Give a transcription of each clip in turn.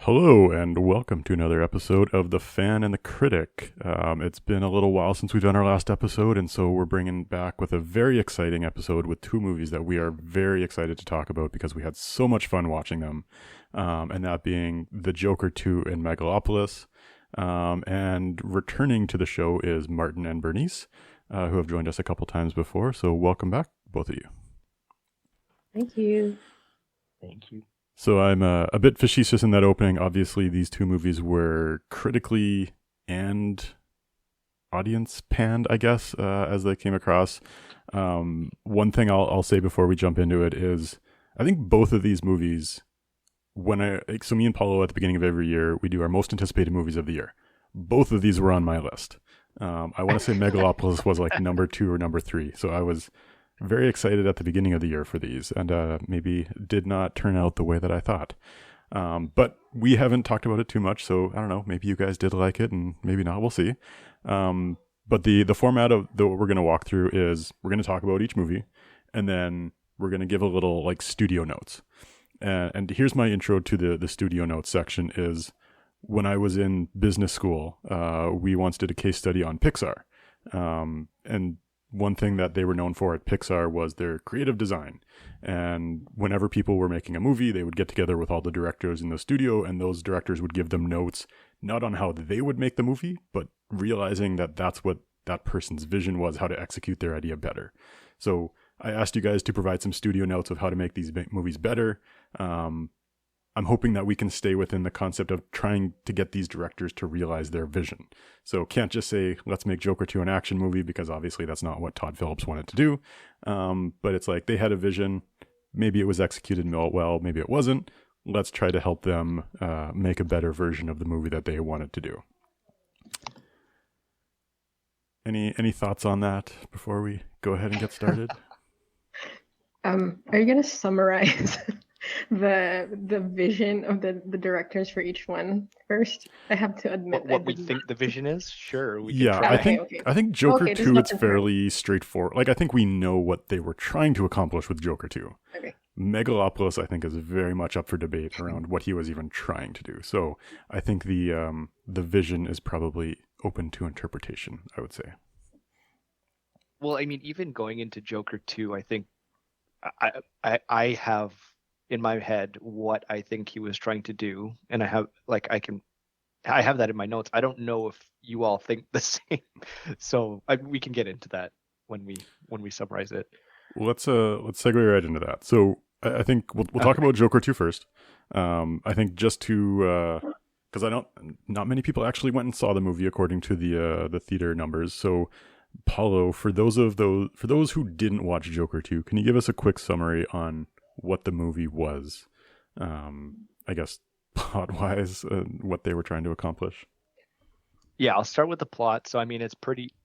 Hello and welcome to another episode of The Fan and the Critic. It's been a little while since we've done our last episode, and so we're bringing back with a very exciting episode with two movies that we are very excited to talk about because we had so much fun watching them, and that being The Joker 2 and Megalopolis. And returning to the show is Martin and Bernice, who have joined us a couple times before, so welcome back, both of you. Thank you. Thank you. So I'm a bit facetious in that opening. Obviously, these two movies were critically and audience panned, I guess, as they came across. One thing I'll say before we jump into it is I think both of these movies, so me and Paulo at the beginning of every year, we do our most anticipated movies of the year. Both of these were on my list. I want to say Megalopolis was like number 2 or number 3. So I was very excited at the beginning of the year for these, and maybe did not turn out the way that I thought. But we haven't talked about it too much, so I don't know. Maybe you guys did like it, and maybe not. We'll see. But the format of what we're going to walk through is we're going to talk about each movie, and then we're going to give a little like studio notes. And here's my intro to the studio notes section is when I was in business school, we once did a case study on Pixar. And one thing that they were known for at Pixar was their creative design. And whenever people were making a movie, they would get together with all the directors in the studio, and those directors would give them notes, not on how they would make the movie, but realizing that that's what that person's vision was, how to execute their idea better. So I asked you guys to provide some studio notes of how to make these movies better. I'm hoping that we can stay within the concept of trying to get these directors to realize their vision. So can't just say, let's make Joker 2 an action movie, because obviously that's not what Todd Phillips wanted to do. But it's like they had a vision. Maybe it was executed well, maybe it wasn't. Let's try to help them make a better version of the movie that they wanted to do. Any thoughts on that before we go ahead and get started? Are you gonna summarize the vision of the directors for each one first? I have to admit What we think the vision is? Sure. We can Yeah, try. I think Joker Okay, 2, it's fairly straightforward. Like, I think we know what they were trying to accomplish with Joker 2. Okay. Megalopolis, I think, is very much up for debate around what he was even trying to do. So I think the vision is probably open to interpretation, I would say. Well, I mean, even going into Joker 2, I think I have in my head what I think he was trying to do, and I have that in my notes. I don't know if you all think the same, so we can get into that when we summarize it. Well, let's segue right into that. So I think we'll talk about Joker 2 first. I think just to because not many people actually went and saw the movie according to the theater numbers. So Paulo, for those who didn't watch Joker 2, can you give us a quick summary on what the movie was? I guess plot-wise, what they were trying to accomplish. Yeah, I'll start with the plot. So I mean,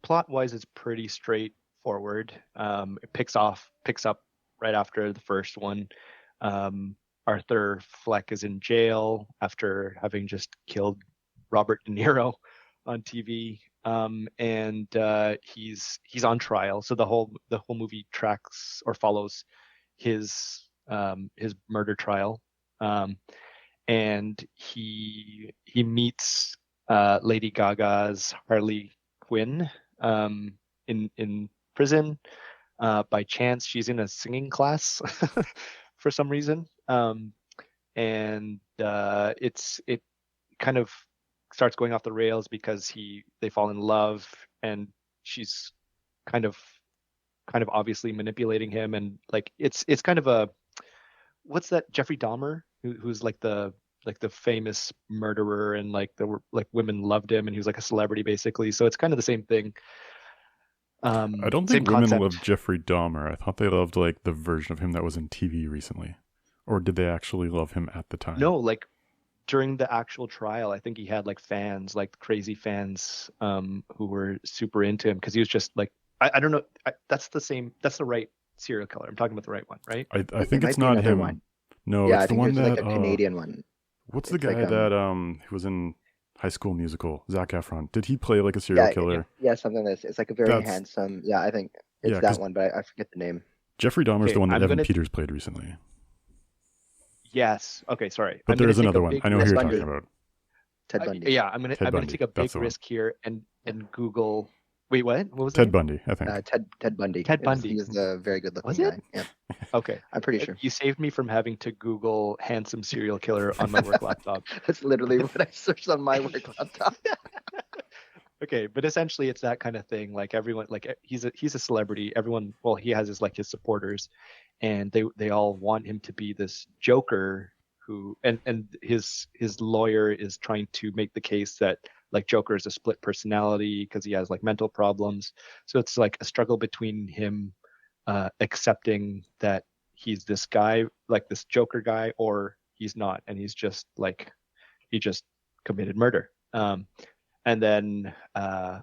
plot-wise, it's pretty straightforward. It picks up right after the first one. Arthur Fleck is in jail after having just killed Robert De Niro on TV. And he's on trial. So the whole movie tracks or follows his murder trial. And he meets Lady Gaga's Harley Quinn in prison by chance. She's in a singing class for some reason. And it kind of starts going off the rails because they fall in love, and she's kind of obviously manipulating him, and like it's kind of a, what's that, Jeffrey Dahmer, who's like the famous murderer, and like women loved him, and he was like a celebrity basically. So it's kind of the same thing. I don't think women loved Jeffrey Dahmer. I thought they loved like the version of him that was in TV recently, or did they actually love him at the time? No, like during the actual trial, I think he had like fans, like crazy fans, who were super into him because he was just like, I don't know. That's the right serial killer. I'm talking about the right one, right? I think it's not him. One. No, yeah, it's the one that like a Canadian one. What's the guy that who was in High School Musical? Zac Efron. Did he play like a serial killer? Yeah, something like this. It's like a very handsome. Yeah, I think it's that one, but I forget the name. Jeffrey Dahmer's the one that Evan Peters played recently. Yes. Okay, sorry. But I'm there gonna is take another a one. big I know who Ted you're risk Bundy. talking here. about. Ted Bundy. Yeah, I'm Ted gonna Bundy. take a That's big the one. risk here and Google. Wait, what? What was the Ted name? Bundy, I think. Ted Bundy. Ted Bundy. He was a very good Was looking it? guy. Yeah, Okay. I'm pretty sure. You saved me from having to Google handsome serial killer on my work laptop. That's literally what I searched on my work laptop. Okay, but essentially it's that kind of thing. Like everyone, like he's a celebrity. Everyone, well, he has his supporters, and they all want him to be this Joker who, and his lawyer is trying to make the case that like Joker is a split personality because he has like mental problems. So it's like a struggle between him accepting that he's this guy, like this Joker guy, or he's not, and he's just like he just committed murder. And then I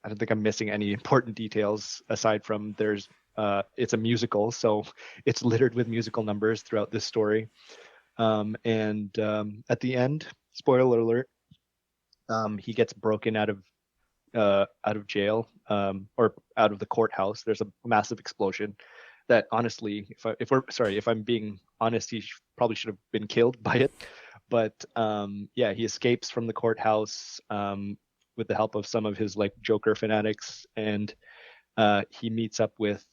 don't think I'm missing any important details aside from it's a musical, so it's littered with musical numbers throughout this story. And at the end, spoiler alert, he gets broken out of jail or out of the courthouse. There's a massive explosion that honestly, if I'm being honest, he probably should have been killed by it. But yeah, he escapes from the courthouse with the help of some of his like Joker fanatics, and he meets up with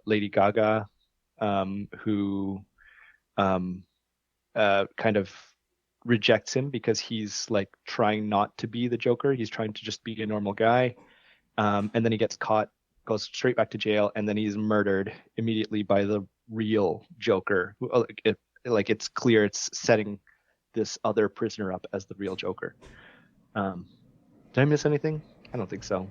Lady Gaga, who kind of rejects him because he's like trying not to be the Joker. He's trying to just be a normal guy. And then he gets caught, goes straight back to jail, and then he's murdered immediately by the real Joker. It's clear it's setting this other prisoner up as the real Joker. Did I miss anything? I don't think so.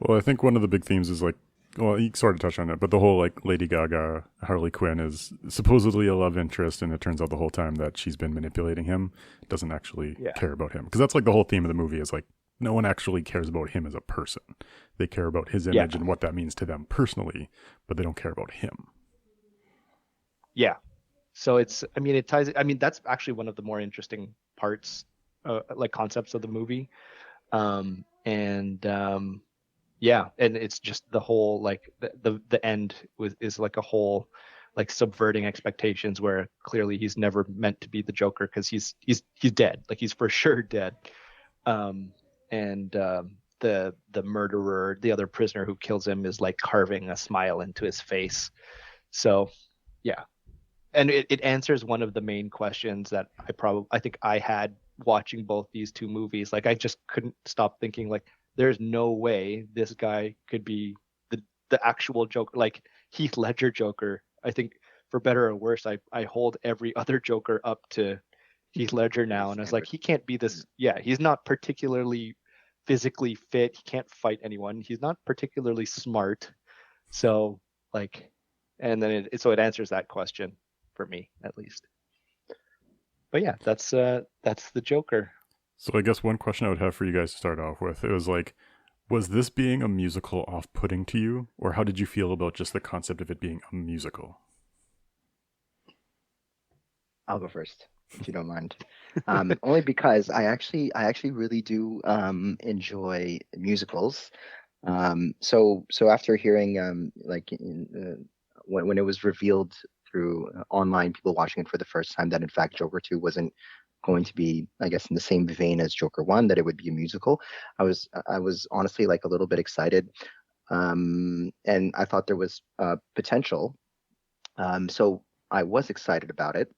Well, I think one of the big themes is like, well, you sort of touched on it, but the whole like Lady Gaga, Harley Quinn is supposedly a love interest, and it turns out the whole time that she's been manipulating him, doesn't actually care about him. Because that's like the whole theme of the movie is like, no one actually cares about him as a person. They care about his image and what that means to them personally, but they don't care about him. Yeah. So it ties, that's actually one of the more interesting parts, like concepts of the movie. Yeah, and it's just the whole like the end is like a whole like subverting expectations where clearly he's never meant to be the Joker because he's dead, like he's for sure dead. The murderer, the other prisoner who kills him, is like carving a smile into his face. So yeah, and it answers one of the main questions that I think I had watching both these two movies. Like I just couldn't stop thinking like, there's no way this guy could be the actual Joker, like Heath Ledger Joker. I think for better or worse, I hold every other Joker up to Heath Ledger now, and I was like, he can't be this. Yeah, he's not particularly physically fit. He can't fight anyone. He's not particularly smart. So like, and then it answers that question for me at least. But yeah, that's the Joker. So I guess one question I would have for you guys to start off with, it was like, was this being a musical off-putting to you, or how did you feel about just the concept of it being a musical? I'll go first, if you don't mind. Only because I actually really do enjoy musicals. So after hearing when it was revealed through online, people watching it for the first time, that in fact Joker 2 wasn't going to be, I guess, in the same vein as Joker 1, that it would be a musical, I was honestly like a little bit excited, and I thought there was potential. So I was excited about it.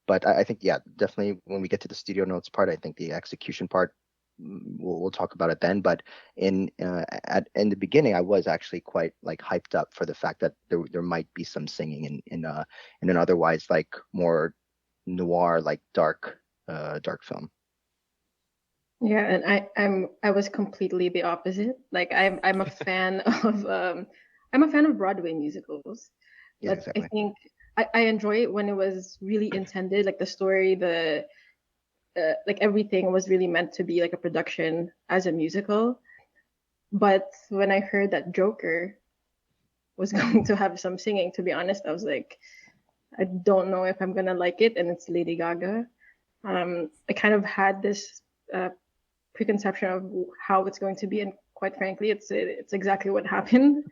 But I think, yeah, definitely when we get to the studio notes part, I think the execution part, we'll talk about it then. But in the beginning, I was actually quite like hyped up for the fact that there might be some singing in an otherwise like more noir, like dark film. Yeah, and I was completely the opposite. Like I'm a fan of Broadway musicals. Yeah, But exactly. I think I enjoy it when it was really intended, like the story, like everything was really meant to be like a production as a musical. But when I heard that Joker was going to have some singing, to be honest, I was like, I don't know if I'm gonna like it, and it's Lady Gaga. I kind of had this preconception of how it's going to be, and quite frankly, it's exactly what happened.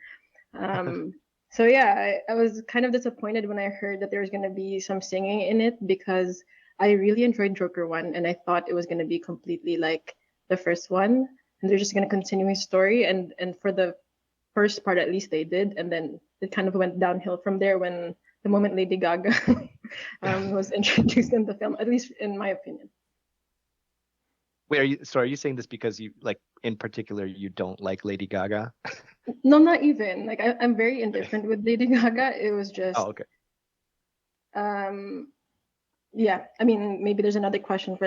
So yeah, I was kind of disappointed when I heard that there was gonna be some singing in it because I really enjoyed Joker 1 and I thought it was gonna be completely like the first one and they're just gonna continue his story and for the first part at least they did and then it kind of went downhill from there when the moment Lady Gaga was introduced in the film, at least in my opinion. Wait, are you saying this because you like in particular you don't like Lady Gaga? No, not even. Like I'm very indifferent with Lady Gaga. It was just Oh, okay. yeah. I mean, maybe there's another question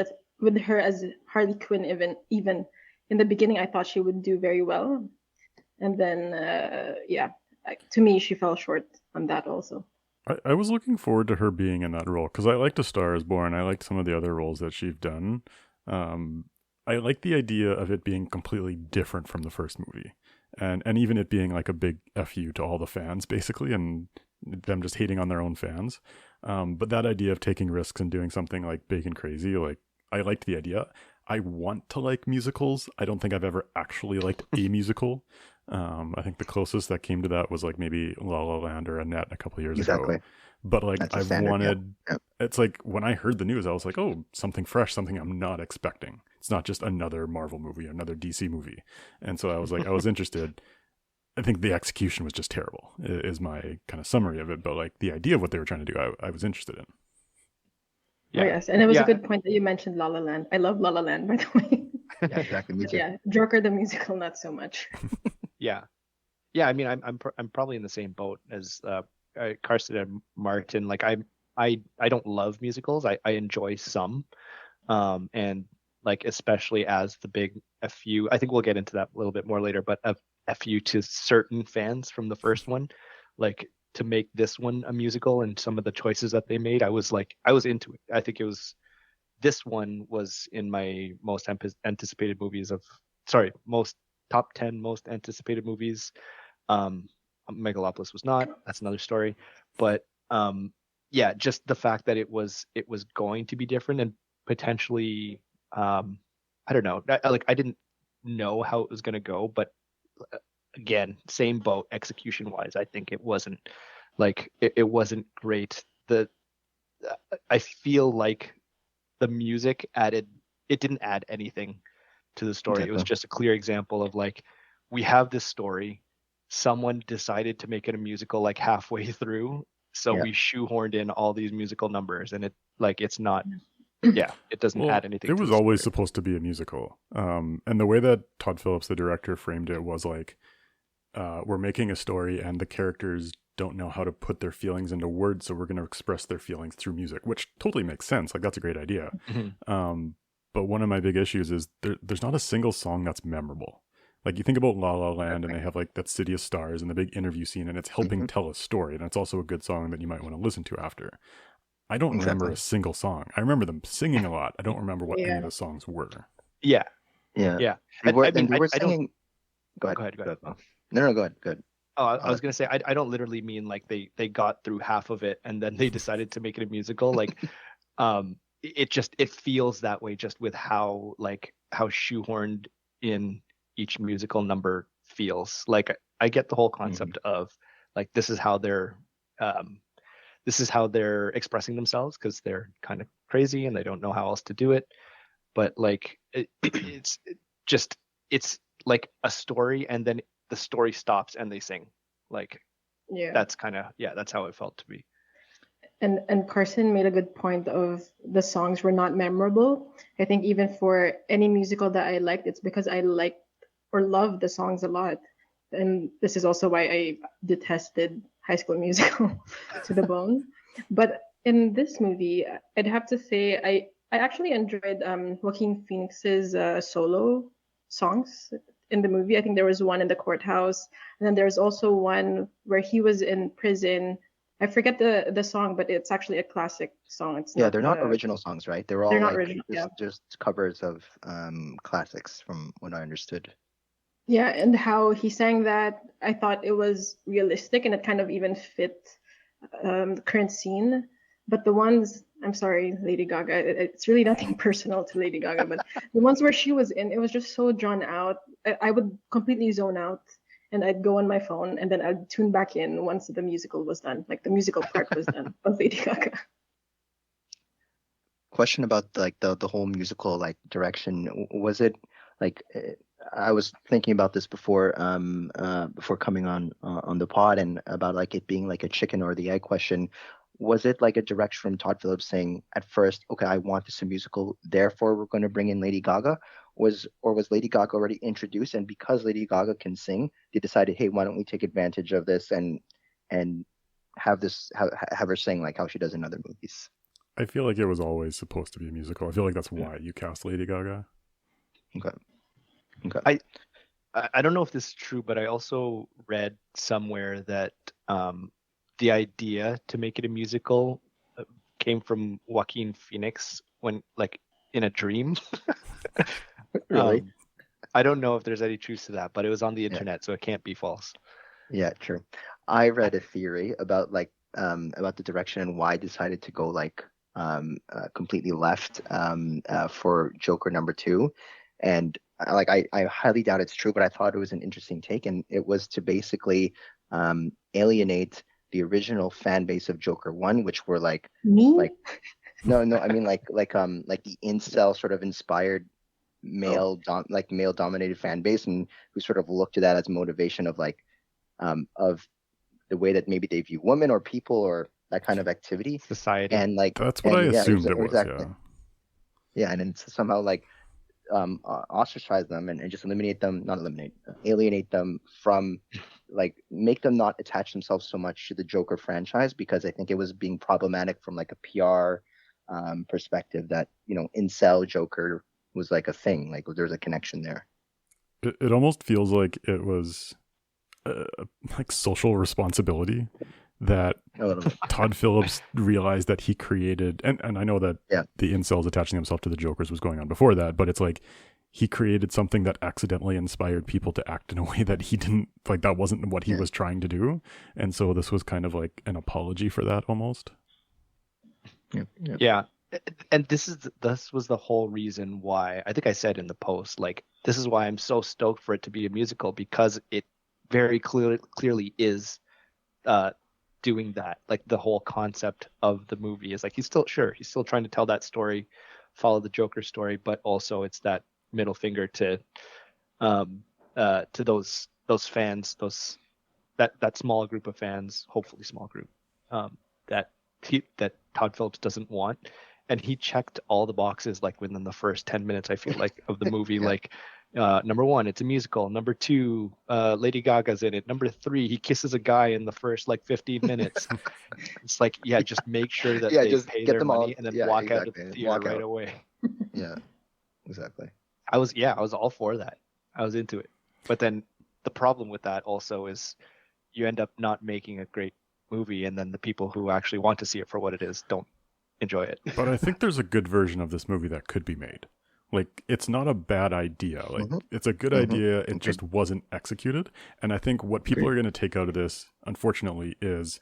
with her as Harley Quinn. Even in the beginning, I thought she would do very well, and then yeah, to me, she fell short on that also. I was looking forward to her being in that role because I liked A Star Is Born. I liked some of the other roles that she's done. Um, I like the idea of it being completely different from the first movie, and even it being like a big fu to all the fans basically, and them just hating on their own fans. But that idea of taking risks and doing something like big and crazy, like I liked the idea. I want to like musicals. I don't think I've ever actually liked a musical. I think the closest that came to that was like maybe La La Land or Annette a couple of years Exactly. ago. But like That's a I've standard. wanted, Yep. it's like when I heard the news, I was like, oh, something fresh, something I'm not expecting. It's not just another Marvel movie, another DC movie. And so I was like, I was interested. I think the execution was just terrible, is my kind of summary of it. But like the idea of what they were trying to do, I was interested in. Oh yes, and it was a good point that you mentioned La La Land. I love La La Land, by the way. Yeah, exactly. Me too. Yeah, Joker the musical, not so much. Yeah. I mean, I'm probably in the same boat as Carson and Martin. Like I don't love musicals. I enjoy some, and like especially as the big fu. I think we'll get into that a little bit more later. But a fu to certain fans from the first one, like to make this one a musical and some of the choices that they made, I was into it. I think this one was in my most anticipated movies of most top 10 most anticipated movies. Megalopolis was not. That's another story. But yeah, just the fact that it was going to be different and potentially I don't know. I didn't know how it was going to go, but again, same boat execution wise. I think it wasn't it wasn't great. I feel like the music didn't add anything to the story. Exactly. It was just a clear example of like, we have this story, someone decided to make it a musical like halfway through, so we shoehorned in all these musical numbers, and it's not it doesn't add anything. It to was the always story. supposed to be a musical, and the way that Todd Phillips, the director, framed it was like, we're making a story and the characters don't know how to put their feelings into words, so we're going to express their feelings through music, which totally makes sense. Like that's a great idea. But one of my big issues is there's not a single song that's memorable. Like you think about La La Land and they have like that City of Stars and the big interview scene and it's helping tell a story, and it's also a good song that you might want to listen to after. I don't remember a single song. I remember them singing a lot. I don't remember what any of the songs were. Yeah. And I we mean, were I don't. singing. Go ahead. No, go ahead. Oh, I was gonna say I don't literally mean like they got through half of it and then they decided to make it a musical. Like, it feels that way just with how shoehorned in each musical number feels. Like I get the whole concept of like this is how they're expressing themselves because they're kind of crazy and they don't know how else to do it. But like it's like a story and then the story stops and they sing. Like that's kind of that's how it felt to me. And Carson made a good point of the songs were not memorable. I think even for any musical that I liked, it's because I liked or loved the songs a lot. And this is also why I detested High School Musical to the bone. But in this movie, I'd have to say I actually enjoyed Joaquin Phoenix's solo songs in the movie. I think there was one in the courthouse, and then there's also one where he was in prison. I forget the song, but it's actually a classic song. It's they're not original songs, right? They're all not original, just covers of classics, from what I understood. Yeah, and how he sang that, I thought it was realistic and it kind of even fit the current scene. But the ones, I'm sorry, Lady Gaga, it's really nothing personal to Lady Gaga, but the ones where she was in, it was just so drawn out. I would completely zone out. and I'd go on my phone, and then I'd tune back in once the musical was done, like the musical part was done of Lady Gaga. Question about like the whole musical like direction. Was it like I was thinking about this before coming on the pod, and about like it being like a chicken or the egg question. Was it like a direction from Todd Phillips saying at first, okay, I want this a musical, therefore we're going to bring in Lady Gaga? Was Lady Gaga already introduced, and because Lady Gaga can sing, they decided, hey, why don't we take advantage of this and have her sing like how she does in other movies? I feel like it was always supposed to be a musical. I feel like that's why you cast Lady Gaga. Okay. I don't know if this is true, but I also read somewhere that the idea to make it a musical came from Joaquin Phoenix when, like, in a dream. Really? I don't know if there's any truth to that, but it was on the internet, so it can't be false. Yeah, true. I read a theory about the direction and why I decided to go like completely left for Joker #2, and I highly doubt it's true, but I thought it was an interesting take, and it was to basically alienate the original fan base of Joker 1, which were like Me? no, I mean like the incel sort of inspired male dominated fan base, and who sort of looked to that as motivation of like of the way that maybe they view women or people or that kind of activity. Society. And like That's what I assumed it was. exactly. Yeah, and then somehow like ostracize them and just alienate them from like make them not attach themselves so much to the Joker franchise, because I think it was being problematic from like a PR perspective that, you know, incel Joker was like a thing, like there's a connection there. It almost feels like it was like social responsibility that Todd Phillips realized that he created, and I know that the incels attaching themselves to the Jokers was going on before that, but it's like he created something that accidentally inspired people to act in a way that he didn't, like that wasn't what he was trying to do. And so this was kind of like an apology for that almost. Yeah. And this was the whole reason why, I think I said in the post, like, this is why I'm so stoked for it to be a musical, because it very clearly is doing that. Like the whole concept of the movie is like he's still trying to tell that story, follow the Joker story, but also it's that middle finger to those fans, that small group of fans, hopefully small group, that Todd Phillips doesn't want. And he checked all the boxes like within the first 10 minutes, I feel like, of the movie. Like number 1, it's a musical. Number 2, Lady Gaga's in it. Number 3, he kisses a guy in the first like 15 minutes. It's like, just make sure that they just pay get their them money all, and then walk out of the theater right away. Yeah, exactly. I was all for that. I was into it. But then the problem with that also is you end up not making a great movie, and then the people who actually want to see it for what it is don't enjoy it. But I think there's a good version of this movie that could be made. Like, it's not a bad idea. Like, it's a good idea. It just wasn't executed. And I think what people are going to take out of this, unfortunately, is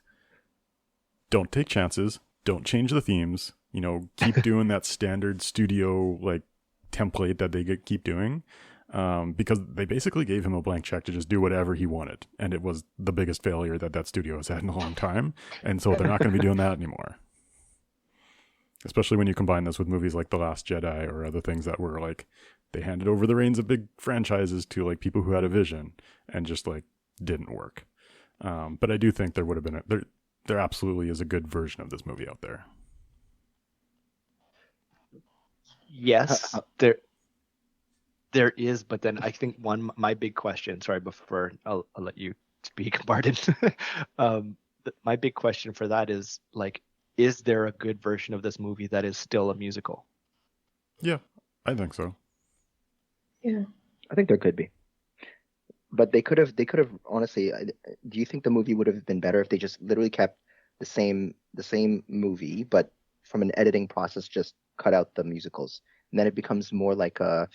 don't take chances. Don't change the themes. You know, keep doing that standard studio, like, template that they keep doing. Because they basically gave him a blank check to just do whatever he wanted. And it was the biggest failure that studio has had in a long time. And so they're not going to be doing that anymore. Especially when you combine this with movies like The Last Jedi or other things that were like, they handed over the reins of big franchises to like people who had a vision and just like didn't work. But I do think there would have been there absolutely is a good version of this movie out there. Yes, there is, but then I think my big question, sorry, before I'll let you speak, Martin. My big question for that is like, is there a good version of this movie that is still a musical? Yeah, I think so. Yeah, I think there could be, but they could have honestly. Do you think the movie would have been better if they just literally kept the same movie, but from an editing process just cut out the musicals, and then it becomes more like a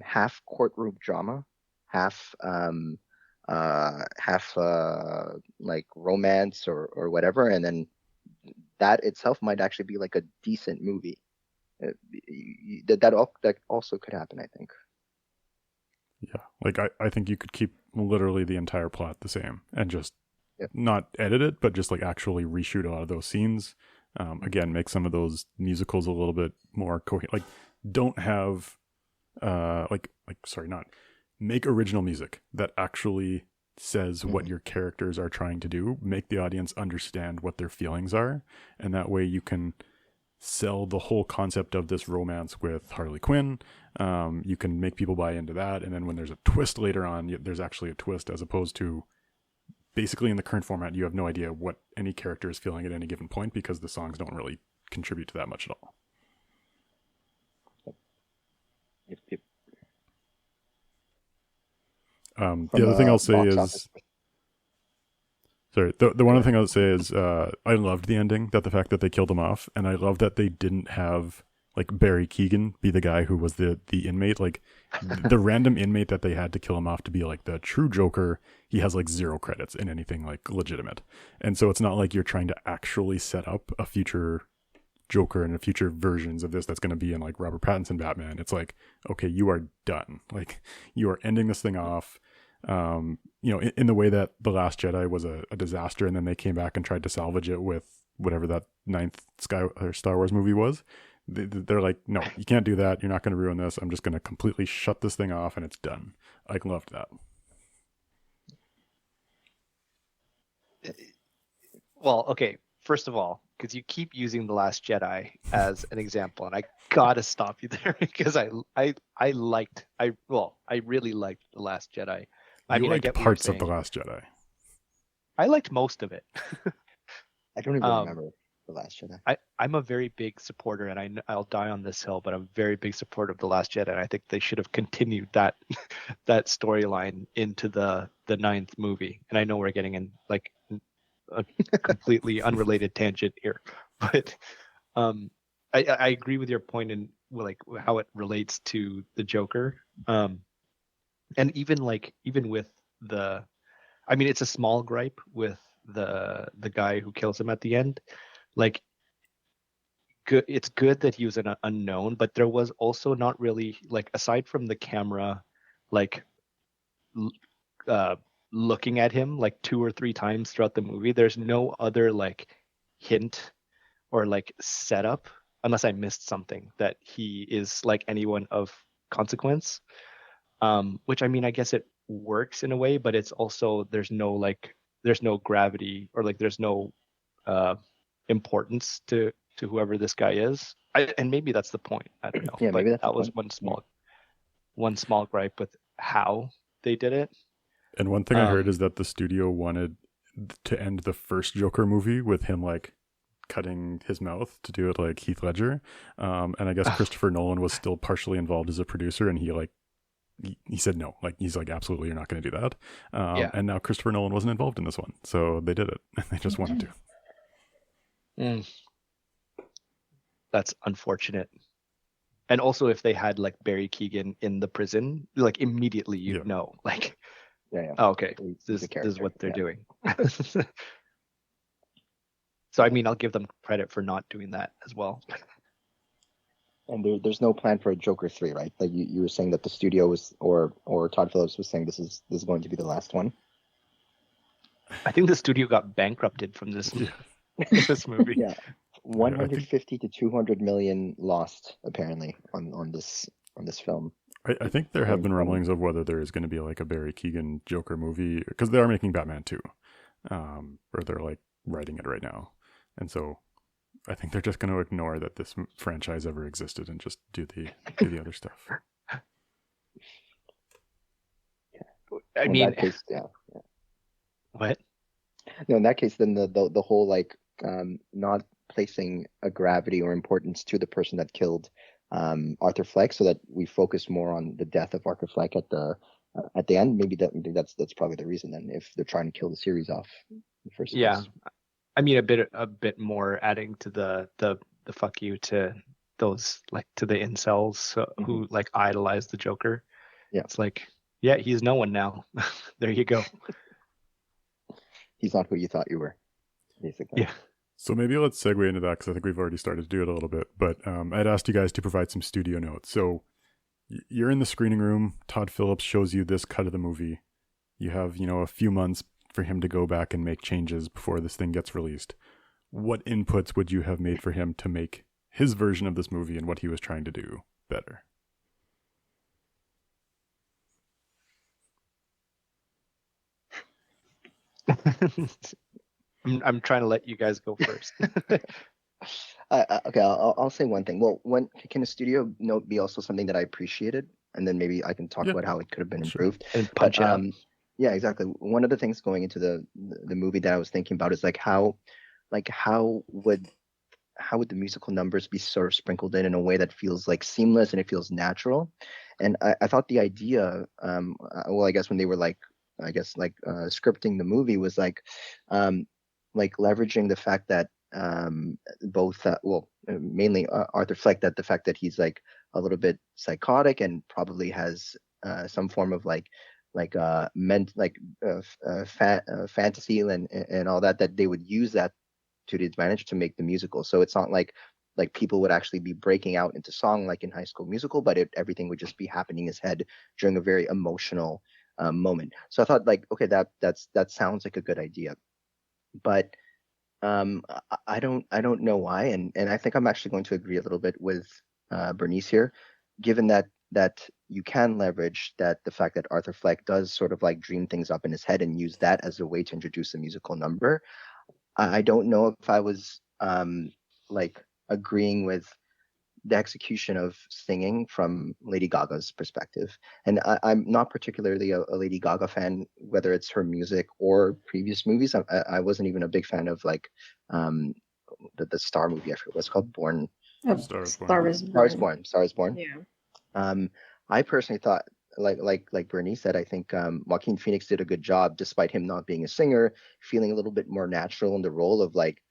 half courtroom drama, half like romance or whatever, and then that itself might actually be like a decent movie. That also could happen, I think. Yeah, like I think you could keep literally the entire plot the same and just Yep. not edit it, but just like actually reshoot a lot of those scenes. Again, make some of those musicals a little bit more coherent. Like, don't have sorry, not make original music that actually says what your characters are trying to do. Make the audience understand what their feelings are, and that way you can sell the whole concept of this romance with Harley Quinn. You can make people buy into that, and then when there's a twist later on, there's actually a twist, as opposed to basically in the current format, you have no idea what any character is feeling at any given point because the songs don't really contribute to that much at all. Yep. The other thing I'll say is, office. sorry, the one other thing I'll say is, I loved the ending, that the fact that they killed him off, and I love that they didn't have like Barry Keoghan be the guy who was the inmate. Like the random inmate that they had to kill him off to be like the true Joker, he has like 0 credits in anything like legitimate. And so it's not like you're trying to actually set up a future Joker and a future versions of this that's going to be in like Robert Pattinson Batman. It's like, okay, you are done. Like, you are ending this thing off. In the way that The Last Jedi was a disaster, and then they came back and tried to salvage it with whatever that 9th Star Wars movie was. They're like, no, you can't do that. You're not going to ruin this. I'm just going to completely shut this thing off, and it's done. I loved that. Well, okay. First of all, because you keep using The Last Jedi as an example, and I gotta stop you there because I really liked The Last Jedi. I liked parts of The Last Jedi. I liked most of it. I don't even remember The Last Jedi. I'm a very big supporter, and I'll die on this hill, but I'm a very big supporter of The Last Jedi, and I think they should have continued that that storyline into the 9th movie. And I know we're getting in like a completely unrelated tangent here, but I agree with your point in like how it relates to the Joker, and even with the, I mean, it's a small gripe with the guy who kills him at the end. Like, good, it's good that he was an unknown, but there was also not really, like, aside from the camera, like looking at him like 2 or 3 times throughout the movie, there's no other like hint or like setup, unless I missed something, that he is like anyone of consequence. Which, I mean, I guess it works in a way, but it's also, there's no gravity, or like there's no importance to whoever this guy is. And maybe that's the point. I don't know. Yeah, but maybe that's that was one small gripe with how they did it. And one thing I heard is that the studio wanted to end the first Joker movie with him like cutting his mouth to do it like Heath Ledger. And I guess Christopher Nolan was still partially involved as a producer, and he said no. Like, he's like, absolutely, you're not going to do that. And now Christopher Nolan wasn't involved in this one, so they did it. They just wanted to. That's unfortunate. And also, if they had like Barry Keoghan in the prison, like immediately you'd know, like, oh, okay, this is what they're doing. So, I mean, I'll give them credit for not doing that as well. And there's no plan for a Joker 3, right? Like you were saying that the studio was, or Todd Phillips was saying this is going to be the last one. I think the studio got bankrupted from this this movie. Yeah, 150 to 200 million lost apparently on this film. I think there have been rumblings of whether there is going to be like a Barry Keoghan Joker movie, because they are making Batman 2, or they're like writing it right now, and so I think they're just going to ignore that this franchise ever existed and just do the other stuff. I mean, in that case, yeah. What? No, in that case, then the whole like not placing a gravity or importance to the person that killed Arthur Fleck, so that we focus more on the death of Arthur Fleck at the end. Maybe that's probably the reason then, if they're trying to kill the series off in the first place. I mean, a bit more adding to the fuck you to those, like, to the incels who like idolize the Joker. Yeah, it's like, yeah, he's no one now. There you go. He's not who you thought you were, basically. Yeah. So maybe let's segue into that, because I think we've already started to do it a little bit. But I'd asked you guys to provide some studio notes. So you're in the screening room. Todd Phillips shows you this cut of the movie. You have, a few months for him to go back and make changes before this thing gets released. What inputs would you have made for him to make his version of this movie and what he was trying to do better? I'm trying to let you guys go first. Okay, I'll say one thing. Well, can a studio note be also something that I appreciated, and then maybe I can talk about how it could have been improved. And punch out. Yeah, exactly. One of the things going into the movie that I was thinking about is how would the musical numbers be sort of sprinkled in a way that feels like seamless and it feels natural. And I thought the idea, well, I guess when they were scripting the movie was like leveraging the fact that both mainly Arthur Fleck, that the fact that he's like a little bit psychotic and probably has some form of fantasy and all that they would use that to the advantage to make the musical. So it's not like people would actually be breaking out into song like in High School Musical, but everything would just be happening in his head during a very emotional moment. So I thought okay, that sounds like a good idea, but I don't know why, and I think I'm actually going to agree a little bit with Bernice here, given that you can leverage the fact that Arthur Fleck does sort of like dream things up in his head and use that as a way to introduce a musical number. I don't know if I was agreeing with the execution of singing from Lady Gaga's perspective. And I'm not particularly a Lady Gaga fan, whether it's her music or previous movies. I wasn't even a big fan of the Star movie. I forget what's called. Born. Star is Born. Star is Born. Yeah. I personally thought, like Bernie said, I think Joaquin Phoenix did a good job, despite him not being a singer, feeling a little bit more natural in the role of like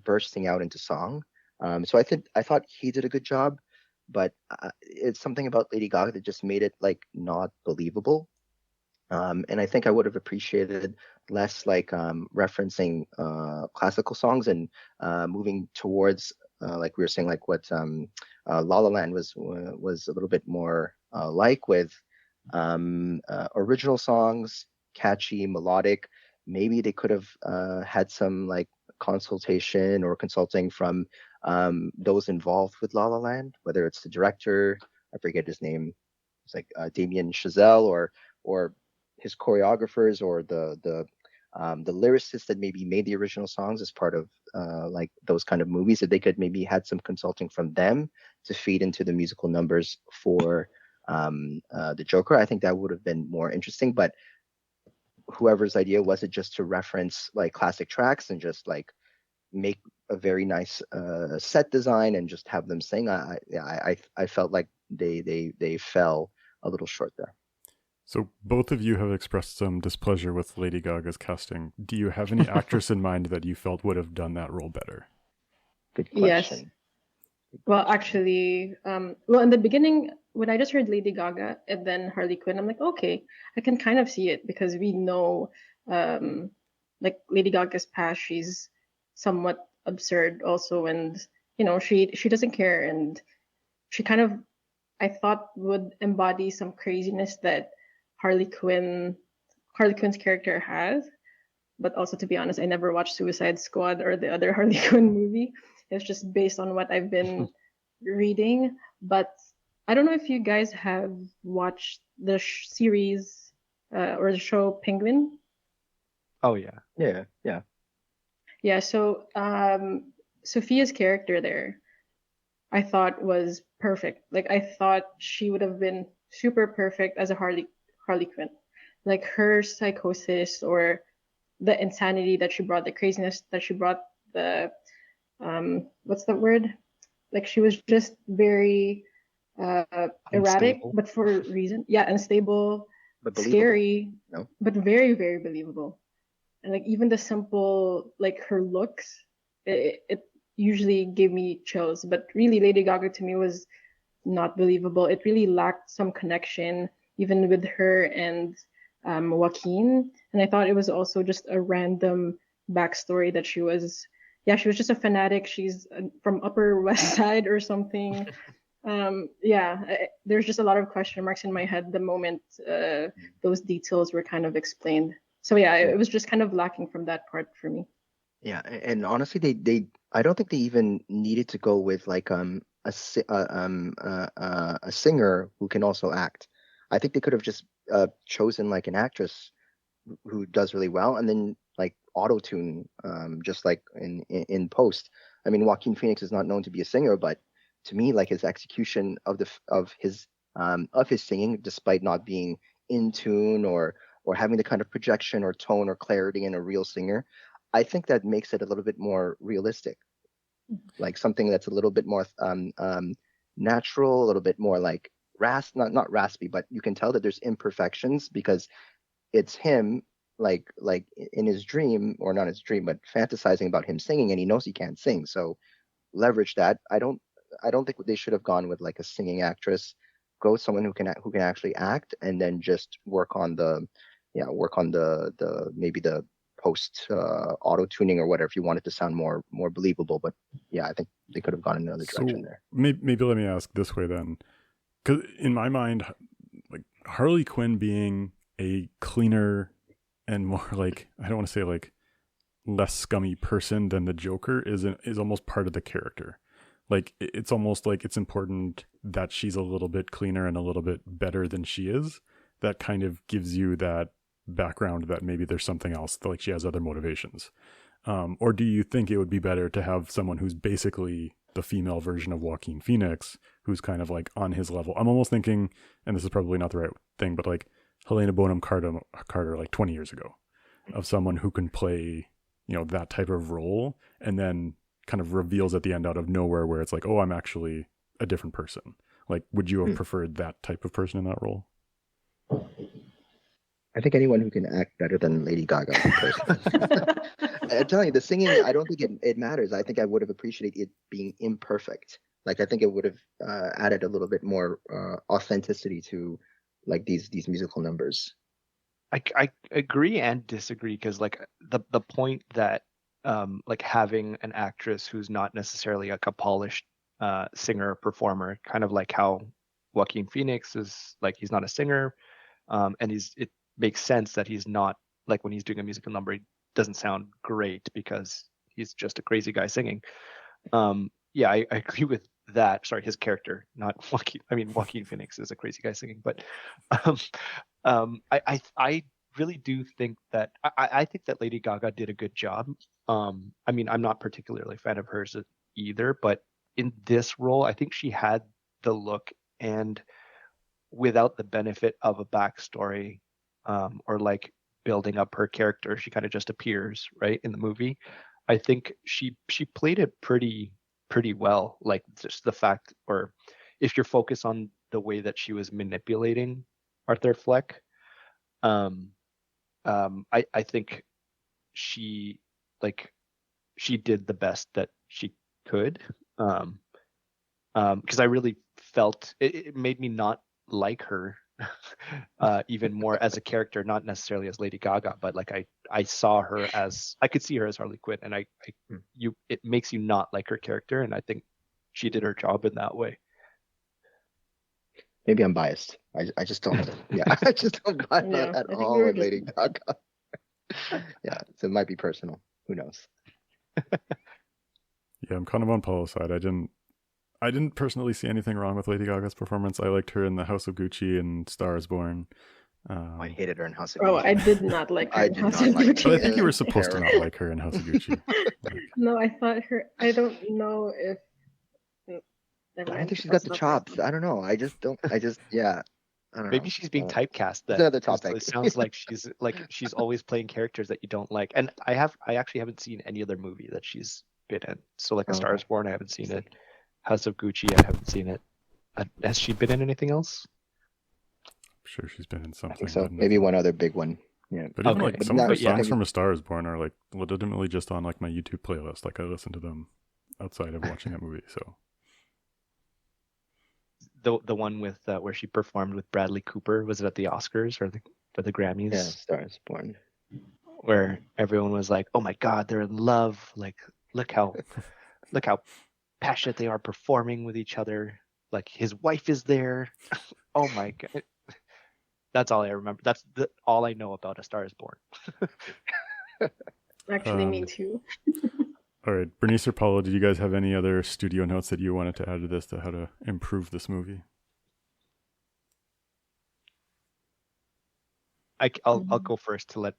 bursting out into song. So I thought he did a good job, but it's something about Lady Gaga that just made it not believable. And I think I would have appreciated less referencing classical songs and moving towards like we were saying, like what La La Land was a little bit more with original songs, catchy, melodic. Maybe they could have had some consultation or consulting from those involved with La La Land, whether it's the director, I forget his name, it's Damien Chazelle, or his choreographers, or the lyricists that maybe made the original songs as part of those kind of movies. If they could maybe had some consulting from them to feed into the musical numbers for the Joker, I think that would have been more interesting. But whoever's idea was it just to reference classic tracks and just make a very nice set design and just have them sing, I felt like they fell a little short there. So both of you have expressed some displeasure with Lady Gaga's casting. Do you have any actress in mind that you felt would have done that role better? Good question. Yes. Well, actually, in the beginning, when I just heard Lady Gaga and then Harley Quinn, I'm like, okay, I can kind of see it, because we know, Lady Gaga's past, she's somewhat absurd also, and she doesn't care, and she kind of, I thought, would embody some craziness that Harley Quinn's character has. But also, to be honest, I never watched Suicide Squad or the other Harley Quinn movie. It's just based on what I've been reading. But I don't know if you guys have watched the series or the show Penguin. Oh yeah. Yeah. So Sophia's character there, I thought was perfect. I thought she would have been super perfect as a Harley Quinn. Her psychosis, or the insanity that she brought, the craziness that she brought, the what's that word? She was just very erratic, Unstable. but for a reason. Yeah, unstable, But believable. scary, No? but very, very believable. And even the simple, her looks, it usually gave me chills. But really, Lady Gaga to me was not believable. It really lacked some connection, even with her and Joaquin. And I thought it was also just a random backstory that she was just a fanatic. She's from Upper West Side or something. There's just a lot of question marks in my head the moment those details were kind of explained. So yeah, it was just kind of lacking from that part for me. Yeah, and honestly, they I don't think they even needed to go with like a singer who can also act. I think they could have just chosen like an actress who does really well, and then like auto tune, just like in post. I mean, Joaquin Phoenix is not known to be a singer, but to me, like his execution of his singing, despite not being in tune or having the kind of projection or tone or clarity in a real singer, I think that makes it a little bit more realistic, like something that's a little bit more natural, a little bit more like not raspy, but you can tell that there's imperfections because it's him like in his dream, or not his dream, but fantasizing about him singing, and he knows he can't sing. So leverage that. I don't think they should have gone with like a singing actress. Go with someone who can actually act, and then just work on the maybe the post auto tuning or whatever if you want it to sound more believable. But yeah, I think they could have gone in another direction there. Maybe let me ask this way then, because in my mind, like Harley Quinn being a cleaner and more like, I don't want to say like less scummy person than the Joker is almost part of the character. Like it's almost like it's important that she's a little bit cleaner and a little bit better than she is. That kind of gives you that background that maybe there's something else, like she has other motivations. Or do you think it would be better to have someone who's basically the female version of Joaquin Phoenix, who's kind of like on his level? I'm almost thinking, and this is probably not the right thing, but like Helena Bonham Carter like 20 years ago, of someone who can play, that type of role, and then kind of reveals at the end out of nowhere where it's like, oh, I'm actually a different person. Like, would you have preferred that type of person in that role? I think anyone who can act better than Lady Gaga personally. I'm telling you, the singing, I don't think it matters. I think I would have appreciated it being imperfect. Like, I think it would have added a little bit more authenticity to like these musical numbers. I agree and disagree, because like the point that like having an actress who's not necessarily like a polished singer or performer, kind of like how Joaquin Phoenix is, like he's not a singer, and it makes sense that he's not, like when he's doing a musical number, he doesn't sound great because he's just a crazy guy singing. Yeah, I agree with that. Sorry, his character, not Joaquin. I mean, Joaquin Phoenix is a crazy guy singing, but I really do think that I think that Lady Gaga did a good job. I mean, I'm not particularly a fan of hers either, but in this role, I think she had the look, and without the benefit of a backstory, or like building up her character, she kind of just appears right in the movie. I think she played it pretty well. Like just the fact, or if you're focused on the way that she was manipulating Arthur Fleck, I think she did the best that she could. Because I really felt it made me not like her even more as a character, not necessarily as Lady Gaga, but like I saw her as, I could see her as Harley Quinn, and it makes you not like her character, and I think she did her job in that way. Maybe I'm biased. I just don't. Yeah, I just don't buy that at all with Lady Gaga. Yeah, so it might be personal. Who knows? Yeah, I'm kind of on Paul's side. I didn't personally see anything wrong with Lady Gaga's performance. I liked her in The House of Gucci and Star is Born. I hated her in House of Gucci. Oh, I did not like her in House of Gucci. But I think you were supposed to not like her in House of Gucci. No, I thought her. I don't know if. I think she's got the chops. I don't know. I don't know. Maybe she's being typecast. That's another topic. It sounds like she's always playing characters that you don't like. And I actually haven't seen any other movie that she's been in. So like A Star is Born, I haven't seen it. House of Gucci, I haven't seen it. Has she been in anything else? I'm sure she's been in something. I think so. Maybe one other big one. Yeah. But even like some of the songs from A Star is Born are like legitimately just on like my YouTube playlist. Like I listen to them outside of watching that movie. So the one with where she performed with Bradley Cooper, was it at the Oscars or the Grammys? Yeah, Star is Born. Where everyone was like, "Oh my God, they're in love! Like, look how passionate they are performing with each other." like his wife is there. Oh my god, that's all I remember. That's all I know about A Star Is Born. Actually, me too. All right, Bernice or Paulo, did you guys have any other studio notes that you wanted to add to this, to how to improve this movie? I'll go first to let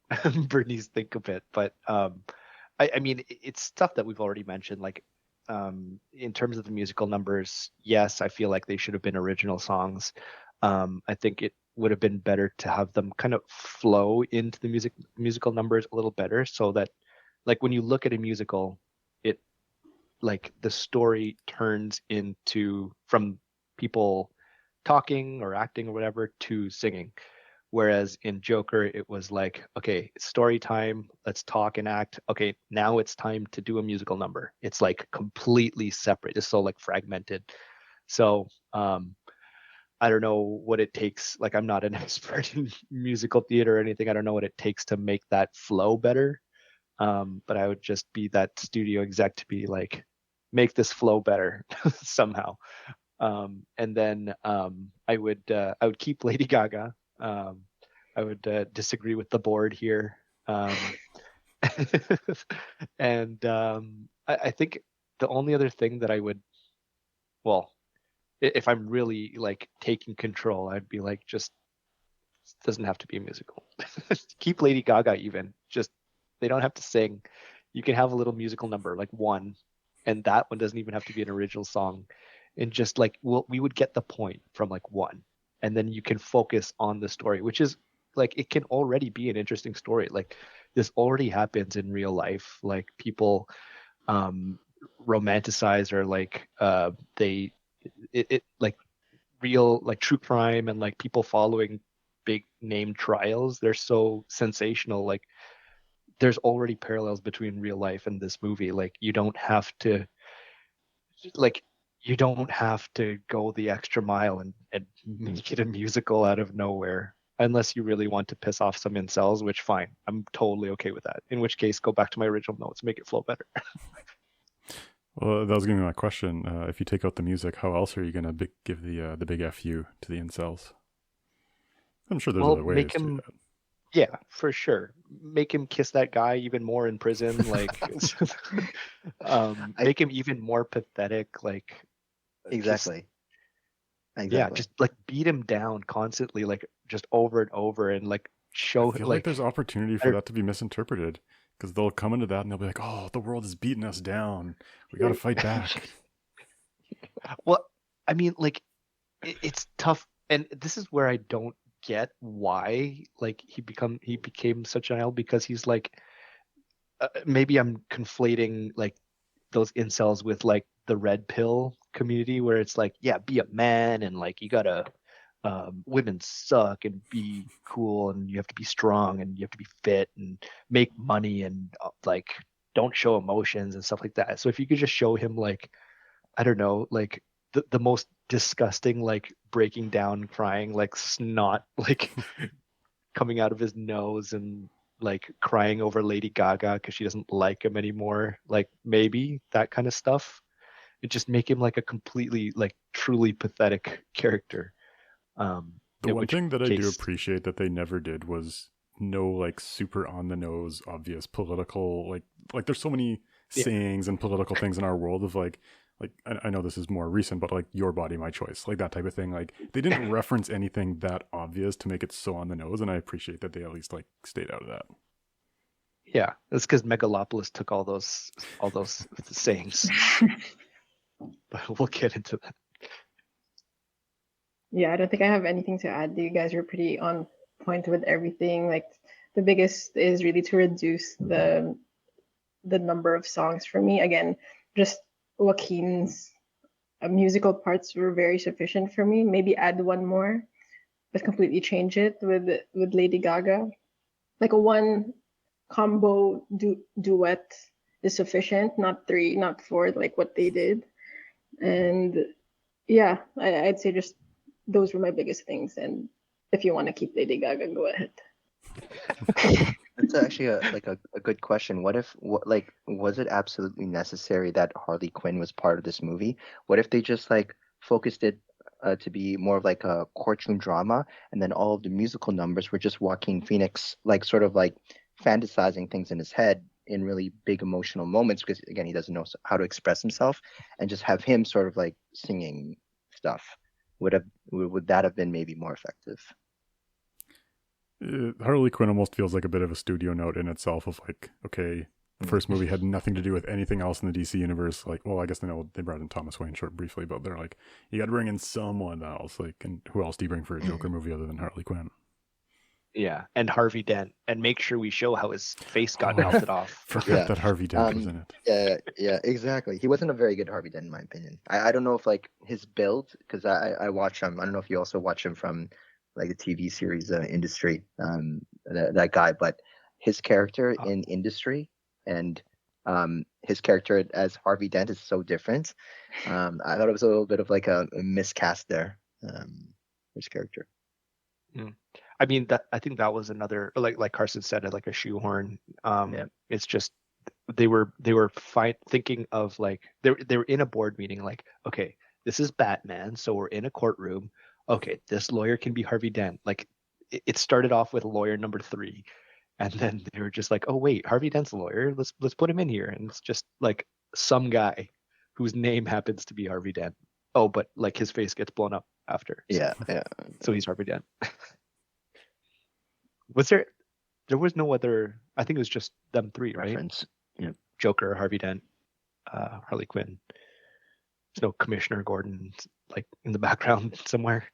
Bernice think a bit, but I mean it's stuff that we've already mentioned. Like in terms of the musical numbers, yes, I feel like they should have been original songs. I think it would have been better to have them kind of flow into the musical numbers a little better, so that like when you look at a musical, it like the story turns into from people talking or acting or whatever to singing. Whereas in Joker, it was like, okay, it's story time. Let's talk and act. Okay, now it's time to do a musical number. It's like completely separate. It's so like fragmented. So I don't know what it takes. Like I'm not an expert in musical theater or anything. I don't know what it takes to make that flow better. But I would just be that studio exec to be like, make this flow better somehow. And then I would keep Lady Gaga. I would disagree with the board here. And I think the only other thing that I would, well, if I'm really like taking control, I'd be like, just doesn't have to be a musical. Keep Lady Gaga even. Just they don't have to sing. You can have a little musical number, like one, and that one doesn't even have to be an original song. And just like we would get the point from like one, and then you can focus on the story, which is like it can already be an interesting story. Like this already happens in real life. Like people romanticize or like it like real like true crime and like people following big name trials. They're so sensational. Like there's already parallels between real life and this movie. Like you don't have to go the extra mile and make it a musical out of nowhere, unless you really want to piss off some incels, which fine, I'm totally okay with that. In which case, go back to my original notes, make it flow better. Well, that was going to be my question. If you take out the music, how else are you going to give the big FU to the incels? I'm sure there's other ways make to do him, that. yeah, for sure. Make him kiss that guy even more in prison, like make him even more pathetic, like Exactly. yeah, just like beat him down constantly, like just over and over, and like show I feel like like there's opportunity for that to be misinterpreted, because they'll come into that and they'll be like, "Oh, the world is beating us down. We got to fight back." Well, I mean, like it's tough, and this is where I don't get why like he became such an L, because he's like maybe I'm conflating like those incels with like the red pill community, where it's like, yeah, be a man and like you gotta women suck and be cool and you have to be strong and you have to be fit and make money and like don't show emotions and stuff like that. So if you could just show him like, I don't know, like the most disgusting, like breaking down, crying, like snot, like coming out of his nose and like crying over Lady Gaga because she doesn't like him anymore. Like maybe that kind of stuff. It just make him like a completely like truly pathetic character. The one thing that I do appreciate that they never did was no like super on the nose obvious political like there's so many sayings and political things in our world of like I know this is more recent, but like your body, my choice, like that type of thing. Like they didn't reference anything that obvious to make it so on the nose, and I appreciate that they at least like stayed out of that. Yeah, that's because Megalopolis took all those sayings. But we'll get into that. Yeah, I don't think I have anything to add. You guys were pretty on point with everything. Like the biggest is really to reduce the number of songs for me. Again, just Joaquin's musical parts were very sufficient for me. Maybe add one more, but completely change it with Lady Gaga. Like a one combo duet is sufficient, not three, not four, like what they did. And yeah, I'd say just those were my biggest things. And if you want to keep Lady Gaga, go ahead. That's actually a good question. Was it absolutely necessary that Harley Quinn was part of this movie? What if they just like focused it to be more of like a cartoon drama, and then all of the musical numbers were just Joaquin Phoenix, like sort of like fantasizing things in his head in really big emotional moments, because again, he doesn't know how to express himself, and just have him sort of like singing stuff. Would that have been maybe more effective? Harley Quinn almost feels like a bit of a studio note in itself of like, okay, the first movie had nothing to do with anything else in the DC universe. Like, well, I guess they brought in Thomas Wayne short briefly, but they're like, you got to bring in someone else. Like, and who else do you bring for a Joker movie other than Harley Quinn? Yeah, and Harvey Dent, and make sure we show how his face got melted off. Forgot that Harvey Dent was in it. Yeah, exactly. He wasn't a very good Harvey Dent, in my opinion. I don't know if like his build, because I watch him. I don't know if you also watch him from like the TV series Industry. That guy, but his character in Industry and his character as Harvey Dent is so different. I thought it was a little bit of like a miscast there. His character. I mean, I think that was another, like Carson said, like a shoehorn. It's just they were thinking of like they were in a board meeting, like, okay, this is Batman, so we're in a courtroom. Okay, this lawyer can be Harvey Dent. Like it started off with lawyer number 3, and then they were just like, oh wait, Harvey Dent's a lawyer. Let's put him in here, and it's just like some guy whose name happens to be Harvey Dent. Oh, but like his face gets blown up after. Yeah. So he's Harvey Dent. There was no other, I think it was just them 3, right? Reference. Yeah. Joker, Harvey Dent, Harley Quinn. There's no Commissioner Gordon like in the background somewhere.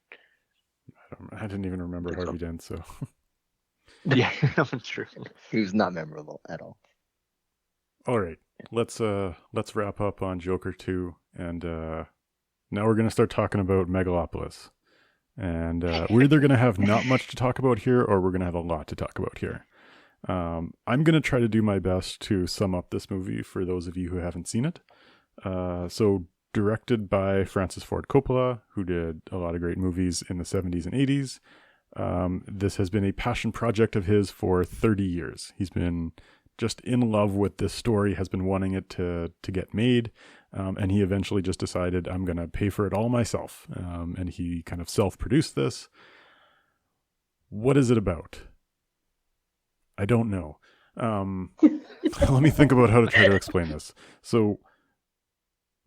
I didn't even remember Harvey Dent, so. Yeah, that's true. He was not memorable at all. All right, let's wrap up on Joker 2, and now we're gonna start talking about Megalopolis. And we're either going to have not much to talk about here, or we're going to have a lot to talk about here. I'm going to try to do my best to sum up this movie for those of you who haven't seen it. So directed by Francis Ford Coppola, who did a lot of great movies in the 70s and 80s. This has been a passion project of his for 30 years. He's been just in love with this story, has been wanting it to get made. And he eventually just decided, I'm going to pay for it all myself. And he kind of self-produced this. What is it about? I don't know. Let me think about how to try to explain this. So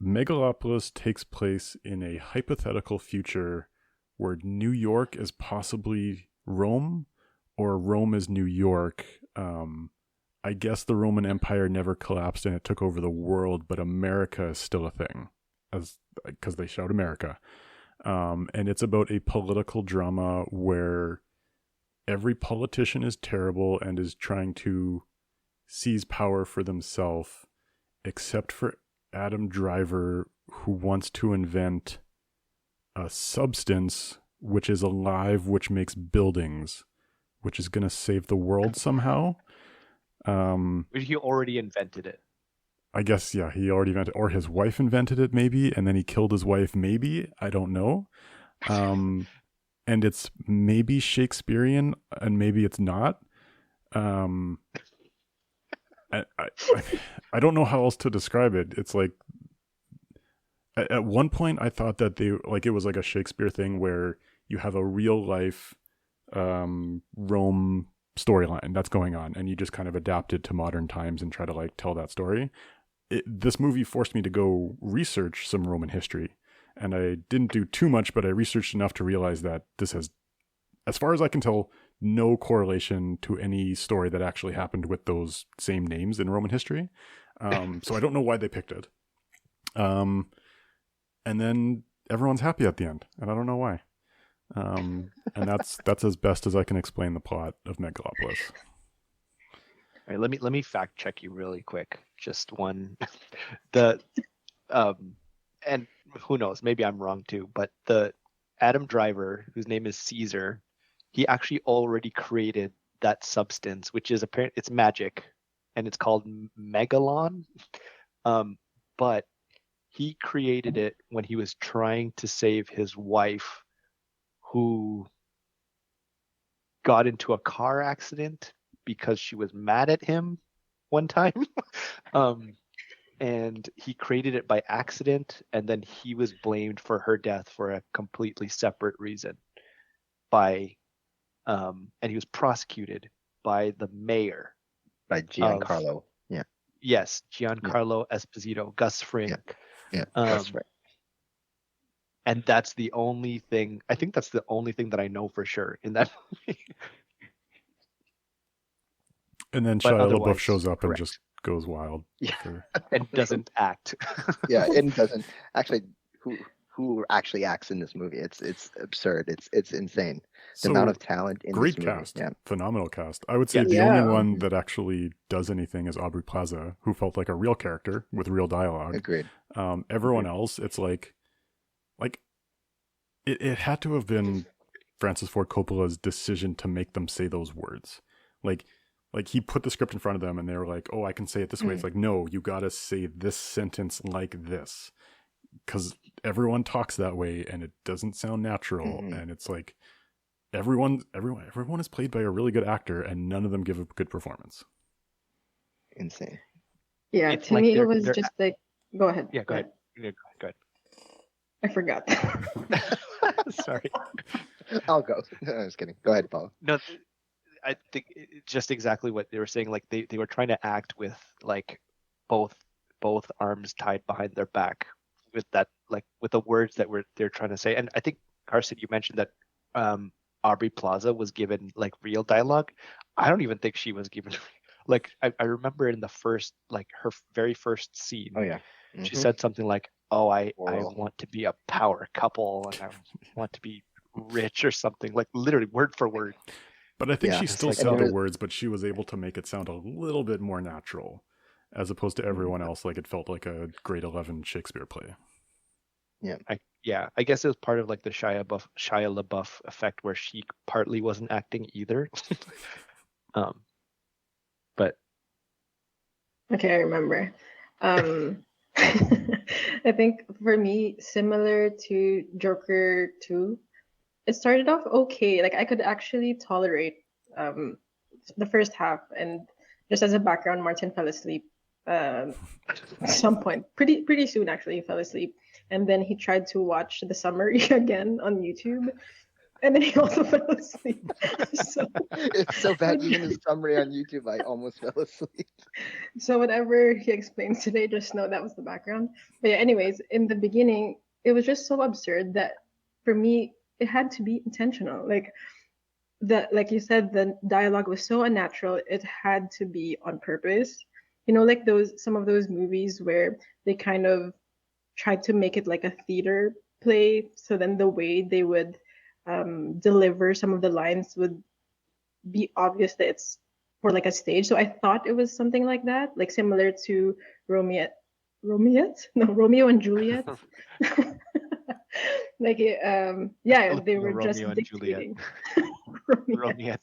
Megalopolis takes place in a hypothetical future where New York is possibly Rome, or Rome is New York. I guess the Roman Empire never collapsed and it took over the world, but America is still a thing, because they shout America. And it's about a political drama where every politician is terrible and is trying to seize power for themselves, except for Adam Driver, who wants to invent a substance which is alive, which makes buildings, which is going to save the world somehow. He already invented it. I guess, yeah, he already invented, or his wife invented it maybe, and then he killed his wife maybe, I don't know. And it's maybe Shakespearean and maybe it's not. I don't know how else to describe it. It's like, at one point I thought that it was like a Shakespeare thing where you have a real life Rome storyline that's going on, and you just kind of adapt it to modern times and try to like tell that story. This movie forced me to go research some Roman history, and I didn't do too much, but I researched enough to realize that this has, as far as I can tell, no correlation to any story that actually happened with those same names in Roman history. So I don't know why they picked it. And then everyone's happy at the end, and I don't know why. And that's as best as I can explain the plot of Megalopolis. All right, let me fact check you really quick. Just one. And who knows, maybe I'm wrong too, but the Adam Driver, whose name is Caesar, he actually already created that substance, which is apparent. It's magic, and it's called Megalon. But he created it when he was trying to save his wife, who got into a car accident because she was mad at him one time. and he created it by accident, and then he was blamed for her death for a completely separate reason and he was prosecuted by the mayor By of Giancarlo. Giancarlo Esposito, Gus Fring. Yeah, Um, that's right. And that's the only thing, I think that's the only thing that I know for sure in that movie. And then But Shia LaBeouf otherwise, shows up and correct. just goes wild. Yeah. And doesn't act. Yeah, it doesn't actually. Who actually acts in this movie? It's absurd. It's insane. The So, amount of talent in great this movie. cast. Yeah, Phenomenal cast. I would say Yeah. the only Yeah. one that actually does anything is Aubrey Plaza, who felt like a real character with real dialogue. agreed. Everyone else, it's like it had to have been Francis Ford Coppola's decision to make them say those words. Like he put the script in front of them and they were like, oh, I can say it this way. It's like, no, you got to say this sentence like this. Because everyone talks that way and it doesn't sound natural. And it's like everyone is played by a really good actor and none of them give a good performance. Insane. Yeah, It's to like me it they're- was they're- just like, go ahead. Yeah, go ahead. Yeah, go I forgot. ahead. Sorry. I'll go. No, I was kidding. Go ahead, Paul. No, I think just exactly what they were saying. Like they were trying to act with like both arms tied behind their back with that, like with the words that they're trying to say. And I think Carson, you mentioned that Aubrey Plaza was given like real dialogue. I don't even think she was given. Like I remember in the first, like her very first scene. Oh yeah. She said something like, "Oh, I Oral. want to be a power couple, and I want to be rich," or something, like literally word for word. But I think Yeah, she it's still like- said and the there- words, but she was able to make it sound a little bit more natural, as opposed to everyone Mm-hmm. else. Like it felt like a grade 11 Shakespeare play. I guess it was part of like the Shia LaBeouf effect, where she partly wasn't acting either. But Okay, I remember. I think for me, similar to Joker 2, it started off okay. Like I could actually tolerate the first half, and just as a background, Martin fell asleep at some point, pretty soon actually. He fell asleep, and then he tried to watch the summary again on YouTube, and then he also fell asleep. So, It's so bad. Even the summary on YouTube, I almost fell asleep. so whatever he explains today, just know that was the background. But yeah, anyways, in the beginning, it was just so absurd that for me, it had to be intentional. Like you said, the dialogue was so unnatural, it had to be on purpose. You know, like some of those movies where they kind of tried to make it like a theater play, so then the way they would deliver some of the lines would be obvious that it's for like a stage. So I thought it was something like that, like similar to Romeo and Juliet. Like yeah, they were just Romeo and Juliet. dictating. Romeo.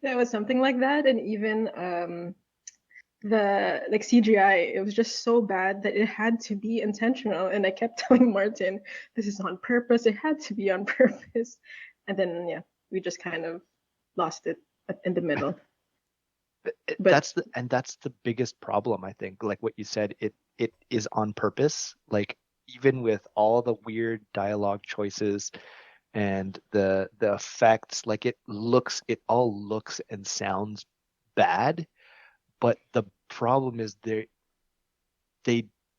Yeah, it was something like that. And even the like CGI, it was just so bad that it had to be intentional. And I kept telling Martin, this is on purpose, it had to be on purpose. And then yeah, we just kind of lost it in the middle. But That's the biggest problem, I think. Like what you said, it is on purpose. Like even with all the weird dialogue choices and the effects, like it all looks and sounds bad. But the problem is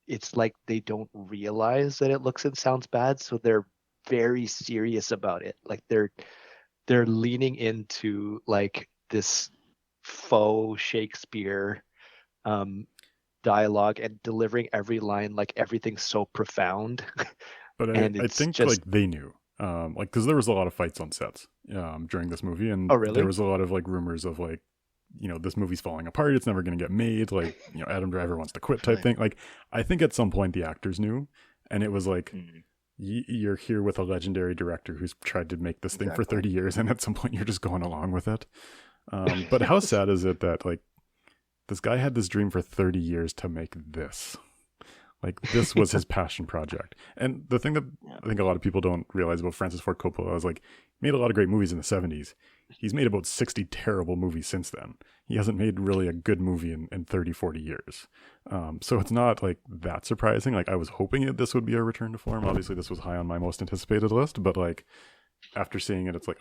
it's like they don't realize that it looks and sounds bad, so they're very serious about it. Like they're leaning into like this faux Shakespeare dialogue and delivering every line like everything's so profound. But And I it's think just- like they knew, like because there was a lot of fights on sets during this movie, and Oh, really? there was a lot of like rumors of like, you know, this movie's falling apart, it's never going to get made, like, you know, Adam Driver wants to quit type Right. thing. Like I think at some point the actors knew, and it was like, you're here with a legendary director who's tried to make this thing for Exactly. 30 years, and at some point you're just going along with it. But how sad is it that like this guy had this dream for 30 years to make this? Like this was his passion project. And the thing that I think a lot of people don't realize about Francis Ford Coppola is like he made a lot of great movies in the 70s. He's made about 60 terrible movies since then. He hasn't made really a good movie in 30, 40 years. So it's not like that surprising. Like I was hoping this would be a return to form. Obviously this was high on my most anticipated list, but like after seeing it, it's like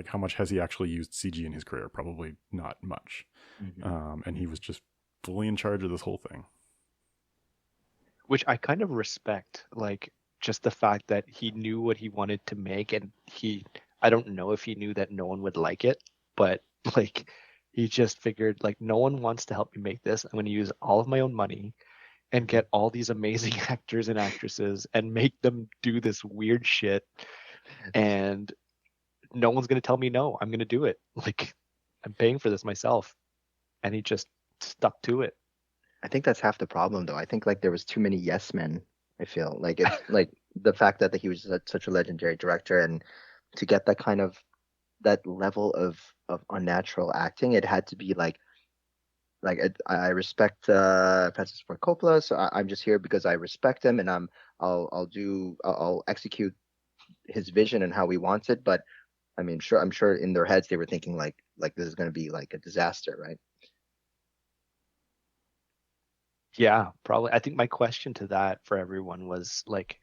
how much has he actually used CG in his career? Probably not much. And he was just fully in charge of this whole thing. Which I kind of respect, like just the fact that he knew what he wanted to make, and I don't know if he knew that no one would like it, but like he just figured like no one wants to help me make this. I'm going to use all of my own money and get all these amazing actors and actresses and make them do this weird shit, and no one's going to tell me no. I'm going to do it. Like I'm paying for this myself, and he just stuck to it. I think that's half the problem, though. I think like there was too many yes men. I feel like it's like the fact that he was such a legendary director, and to get that level of unnatural acting, it had to be like I respect Francis Ford Coppola, so I'm just here because I respect him, and I'll execute his vision and how he wants it. But I mean, I'm sure in their heads they were thinking like this is going to be like a disaster, right? Yeah, probably. I think my question to that for everyone was like,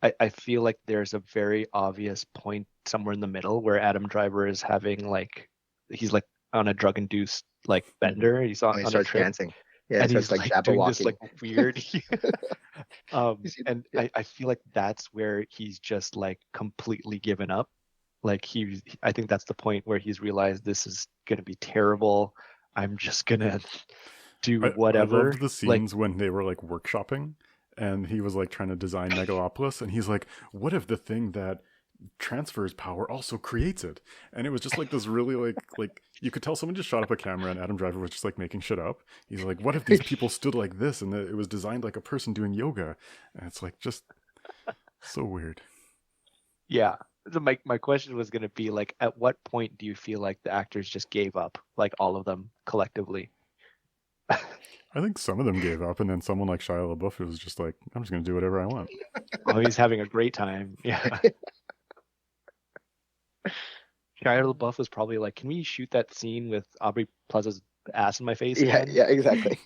I feel like there's a very obvious point somewhere in the middle where Adam Driver is having like, he's like on a drug-induced like bender. He's Oh, on he a starts trip, dancing. Yeah, and he starts he's like like doing this jabberwocking. like weird. You see And yeah. I feel like that's where he's just like completely given up. Like I think that's the point where he's realized this is gonna be terrible. I'm just gonna do I whatever. loved the Like, scenes when they were like workshopping and he was like trying to design Megalopolis and he's like, what if the thing that transfers power also creates it? And it was just like this really like you could tell someone just shot up a camera and Adam Driver was just like making shit up. He's like, what if these people stood like this and it was designed like a person doing yoga? And it's like just so weird. yeah. So my question was gonna be like, at what point do you feel like the actors just gave up, like all of them collectively? I think some of them gave up, and then someone like Shia LaBeouf was just like, I'm just going to do whatever I want. Oh, he's having a great time. Yeah. Shia LaBeouf was probably like, can we shoot that scene with Aubrey Plaza's ass in my face again? Yeah, exactly.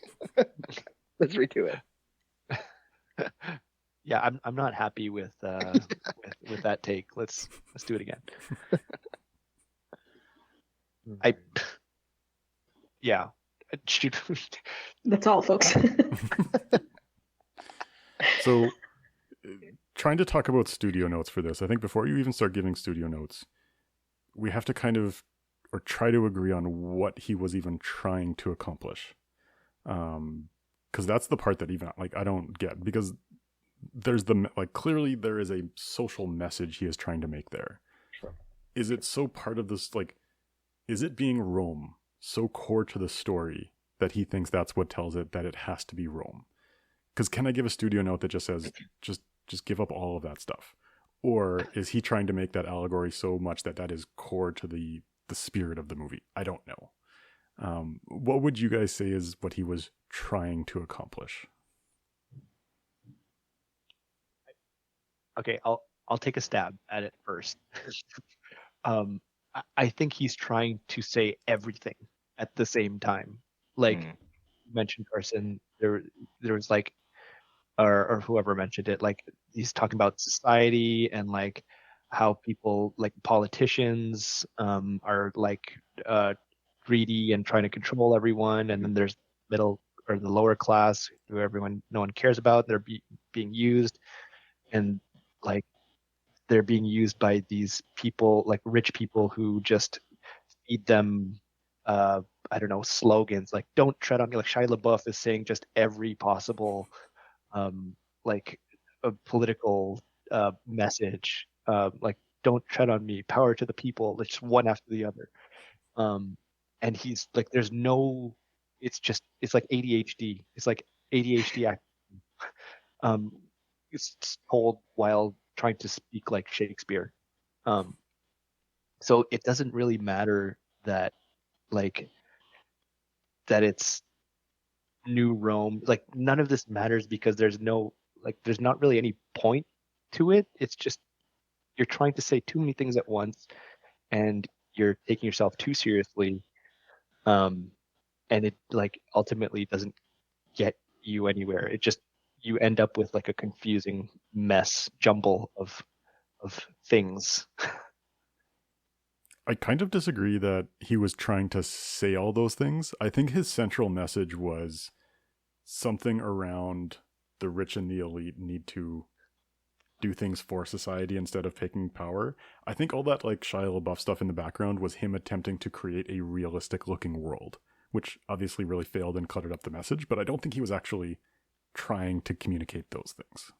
Let's redo it. Yeah, I'm not happy with with that take. Let's do it again. Yeah. That's all, folks. So, trying to talk about studio notes for this, I think before you even start giving studio notes, we have to kind of, or try to agree on what he was even trying to accomplish. Because that's the part that even, like, I don't get, because there's clearly there is a social message he is trying to make there. Sure. Is it so part of this, like, is it being Rome so core to the story that he thinks that's what tells it that it has to be Rome? Because can I give a studio note that just says just give up all of that stuff, or is he trying to make that allegory so much that is core to the spirit of the movie? I don't know. What would you guys say is what he was trying to accomplish? Okay, I'll take a stab at it first. I think he's trying to say everything at the same time. Like you mentioned, Carson, there was like, or whoever mentioned it, like he's talking about society and like how people, like politicians, are like greedy and trying to control everyone, and then there's middle or the lower class who no one cares about. They're being used, and like they're being used by these people, like rich people who just feed them I don't know, slogans like "Don't tread on me." Like Shia LaBeouf is saying just every possible like a political message, like "Don't tread on me," "Power to the people," like just one after the other. And he's like, there's no, it's like ADHD. It's like ADHD act. It's told while trying to speak like Shakespeare. So it doesn't really matter that like that it's New Rome. Like none of this matters because there's not really any point to it. It's just you're trying to say too many things at once, and you're taking yourself too seriously. And it like ultimately doesn't get you anywhere. It just you end up with like a confusing jumble of things. I kind of disagree that he was trying to say all those things. I think his central message was something around the rich and the elite need to do things for society instead of taking power. I think all that like Shia LaBeouf stuff in the background was him attempting to create a realistic looking world, which obviously really failed and cluttered up the message, but I don't think he was actually trying to communicate those things.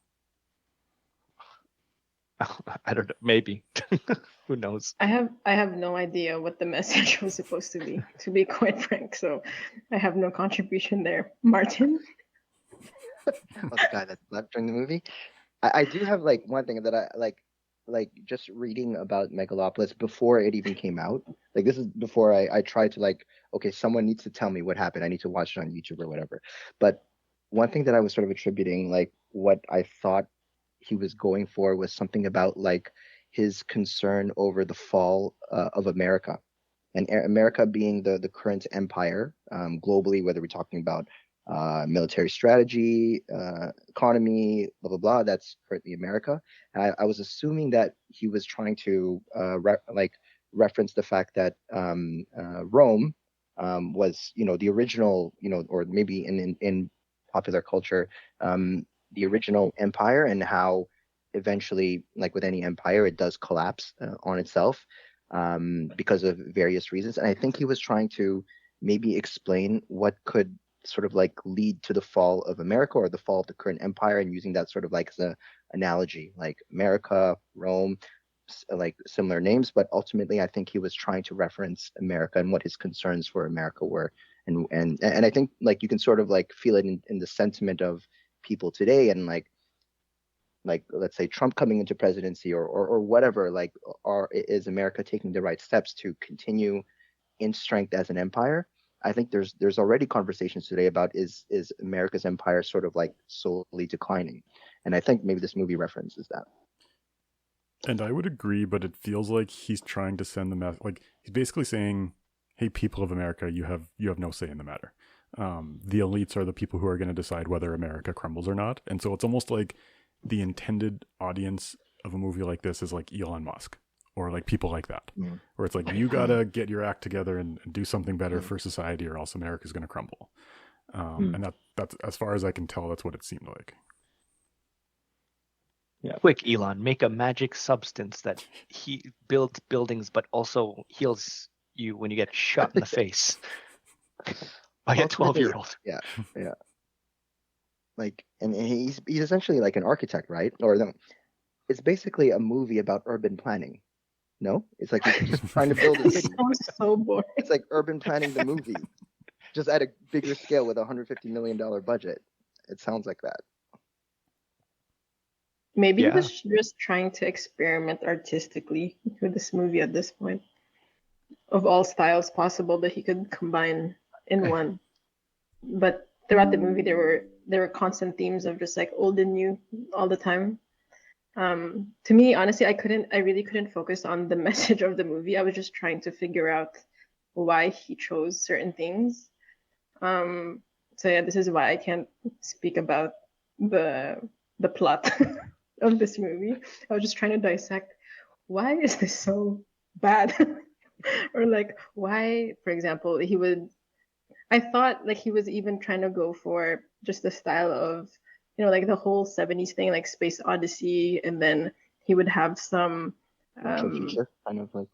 I don't know, maybe. Who knows? I have no idea what the message was supposed to be quite frank. So I have no contribution there. Martin? The guy that slept during the movie. I do have like one thing that I like just reading about Megalopolis before it even came out. Like this is before I tried to like, okay, someone needs to tell me what happened. I need to watch it on YouTube or whatever. But one thing that I was sort of attributing like what I thought he was going for was something about like his concern over the fall of America, and America being the current empire globally, whether we're talking about military strategy, economy, blah blah blah. That's currently America. And I was assuming that he was trying to reference the fact that Rome was the original, or maybe in popular culture, the original empire, and how eventually, like with any empire, it does collapse on itself because of various reasons. And I think he was trying to maybe explain what could sort of like lead to the fall of America or the fall of the current empire, and using that sort of like as an analogy, like America, Rome, like similar names. But ultimately, I think he was trying to reference America and what his concerns for America were. And I think like you can sort of like feel it in the sentiment of people today, and like let's say Trump coming into presidency or whatever, like is America taking the right steps to continue in strength as an empire? I think there's already conversations today about is America's empire sort of like slowly declining, and I think maybe this movie references that. And I would agree, but it feels like he's trying to send the message. Like he's basically saying, "Hey, people of America, you have no say in the matter. The elites are the people who are going to decide whether America crumbles or not." And so it's almost like the intended audience of a movie like this is like Elon Musk or like people like that, where it's like, you gotta get your act together and do something better for society, or else America's going to crumble. And that's as far as I can tell, that's what it seemed like. Yeah. Quick, Elon, make a magic substance that he builds buildings, but also heals you when you get shot in the face by a 12-year-old. Yeah. Like, and he's essentially like an architect, right? Or no, it's basically a movie about urban planning. No, it's like he's just trying to build a city. Sounds so boring. It's like urban planning the movie, just at a bigger scale with a $150 million budget. It sounds like that. Maybe he was just trying to experiment artistically with this movie at this point, of all styles possible that he could combine in one. But throughout the movie, there were constant themes of just like old and new all the time. To me, honestly, I really couldn't focus on the message of the movie. I was just trying to figure out why he chose certain things. So yeah, this is why I can't speak about the plot of this movie. I was just trying to dissect, why is this so bad? Or like, why, for example, I thought like he was even trying to go for just the style of, like the whole 70s thing, like Space Odyssey, and then he would have some future kind of like,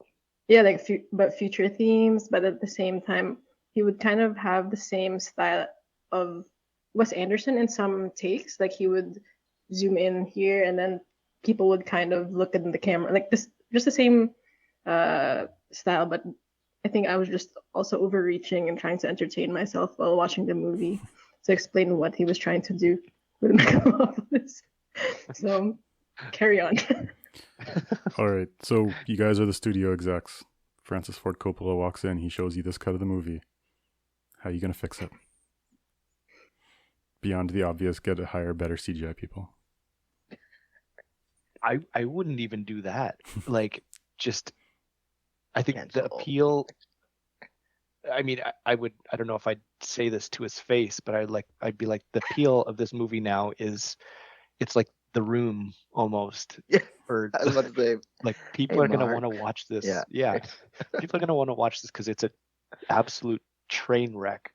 yeah, like but future themes, but at the same time he would kind of have the same style of Wes Anderson in some takes. Like he would zoom in here, and then people would kind of look at the camera, like this, just the same style. But I think I was just also overreaching and trying to entertain myself while watching the movie to explain what he was trying to do with Megalopolis. So carry on. All right, so you guys are the studio execs. Francis Ford Coppola walks in, he shows you this cut of the movie. How are you gonna fix it? beyond the obvious, get to hire better CGI people. I wouldn't even do that. Like, just I think the Cancel. appeal. I mean, I don't know if I'd say this to his face, but I'd be like, the appeal of this movie now is, it's like The Room almost, Yeah, or I was about to say, like people hey, are gonna Mark. want to watch this. Yeah. Yeah, people are gonna want to watch this because it's an absolute train wreck.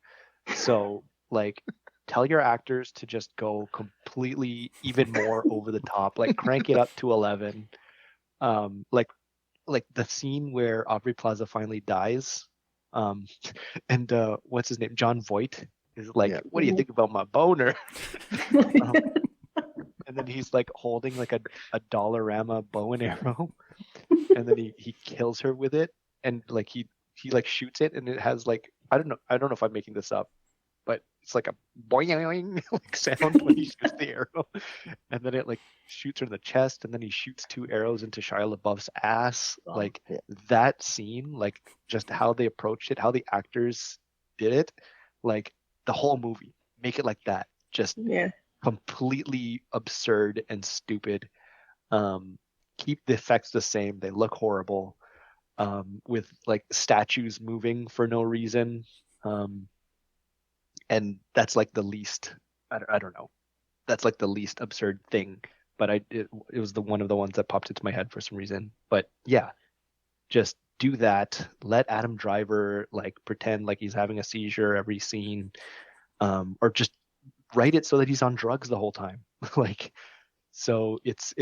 So like, tell your actors to just go completely even more over the top, like crank it up to 11. Like the scene where Aubrey Plaza finally dies, and what's his name, John Voight, is like, Yeah. what do you think about my boner? Um, and then he's like holding like a Dollarama bow and arrow, and then he kills her with it, and like he like shoots it, and it has like, I don't know if I'm making this up, but it's like a boing like sound when he shoots the arrow, and then it like shoots her in the chest, and then he shoots 2 arrows into Shia LaBeouf's ass. Like Yeah. that scene, like just how they approached it, how the actors did it, like the whole movie, make it like that, just Yeah. completely absurd and stupid. Keep the effects the same, they look horrible, with like statues moving for no reason. And that's like the least, I don't know, that's like the least absurd thing, but it was the one of the ones that popped into my head for some reason. But yeah, just do that. Let Adam Driver like pretend like he's having a seizure every scene, or just write it so that he's on drugs the whole time. Like, so it's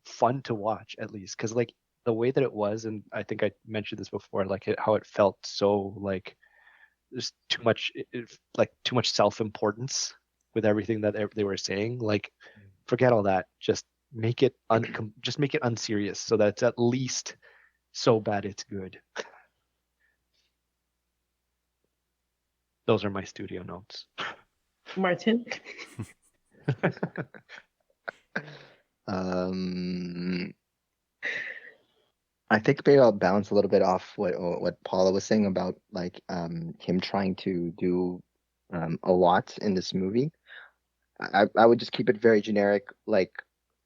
fun to watch, at least, because like the way that it was, and I think I mentioned this before, like how it felt so like there's too much, like too much self-importance with everything that they were saying. Like, forget all that. Just make it just make it unserious, so that it's at least so bad it's good. Those are my studio notes. Martin. I think maybe I'll bounce a little bit off what Paula was saying about like him trying to do a lot in this movie. I would just keep it very generic, like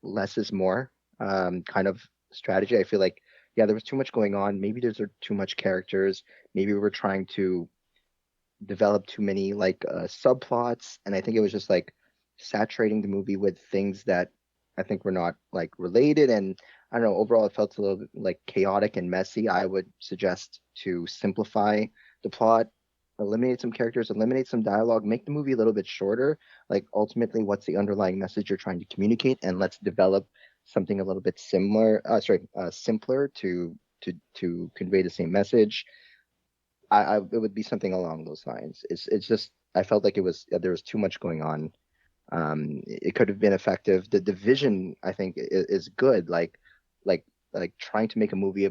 less is more kind of strategy. I feel like, yeah, there was too much going on. Maybe there's too much characters. Maybe we were trying to develop too many like subplots, and I think it was just like saturating the movie with things that I think were not like related. And I don't know, overall it felt a little bit like chaotic and messy. I would suggest to simplify the plot, eliminate some characters, eliminate some dialogue, make the movie a little bit shorter. Like ultimately, what's the underlying message you're trying to communicate, and let's develop something a little bit simpler to convey the same message. It would be something along those lines. It's just I felt like there was too much going on. It could have been effective. The vision I think is good. Like trying to make a movie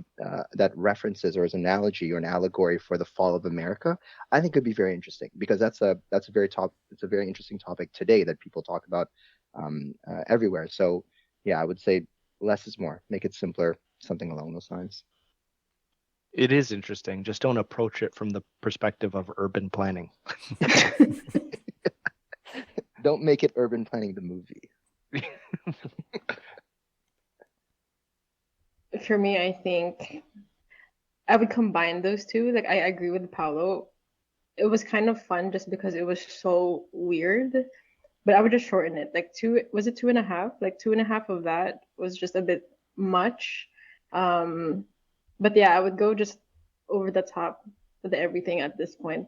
that references or is an analogy or an allegory for the fall of America, I think could be very interesting, because it's a very interesting topic today that people talk about everywhere. So yeah, I would say less is more. Make it simpler, something along those lines. It is interesting. Just don't approach it from the perspective of urban planning. Don't make it urban planning the movie. For me, I think I would combine those two. Like, I agree with Paolo. It was kind of fun just because it was so weird, but I would just shorten it. Like, was it 2.5? Like, 2.5 of that was just a bit much. But yeah, I would go just over the top with everything at this point.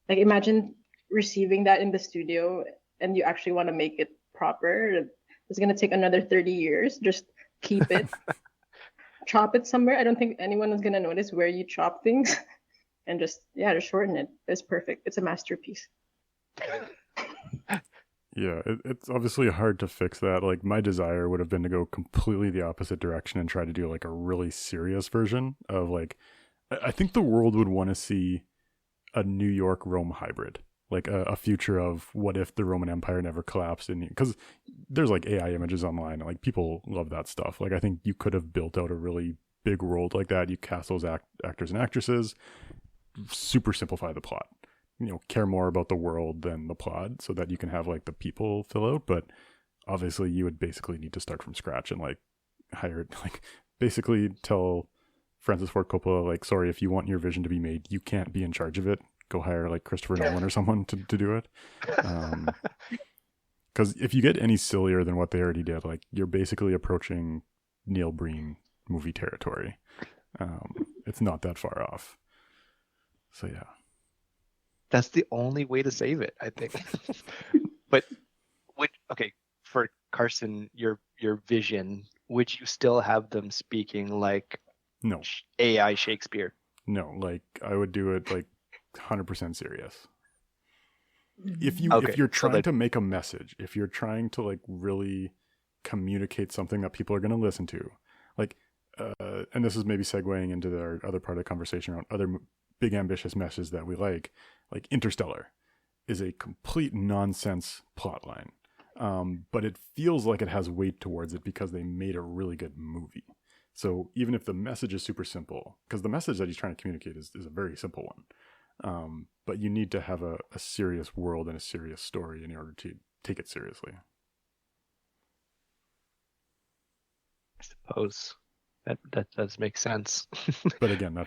Like, imagine receiving that in the studio and you actually want to make it proper. It's going to take another 30 years. Just keep it. Chop it somewhere. I don't think anyone is going to notice where you chop things. And just shorten it. It's perfect. It's a masterpiece. Yeah, it's obviously hard to fix that. Like, my desire would have been to go completely the opposite direction and try to do like a really serious version of like, I think the world would want to see a New York Rome hybrid, like a future of what if the Roman Empire never collapsed. And because there's like AI images online, and like people love that stuff. Like, I think you could have built out a really big world like that. You cast those actors and actresses, super simplify the plot. care more about the world than the plot, so that you can have like the people fill out. But obviously, you would basically need to start from scratch and like hire, like basically tell Francis Ford Coppola, like, sorry, if you want your vision to be made, you can't be in charge of it. Go hire like Christopher Nolan or someone to do it. Because if you get any sillier than what they already did, like you're basically approaching Neil Breen movie territory. It's not that far off. So yeah. That's the only way to save it, I think. But okay, for Carson, your vision, would you still have them speaking like No. AI Shakespeare? No, like I would do it like 100% serious. If you're trying to make a message, if you're trying to like really communicate something that people are going to listen to, like, and this is maybe segueing into our other part of the conversation around other big ambitious messages that we like Interstellar is a complete nonsense plot line. But it feels like it has weight towards it because they made a really good movie. So even if the message is super simple, because the message that he's trying to communicate is a very simple one. But you need to have a serious world and a serious story in order to take it seriously. I suppose that does make sense. But again,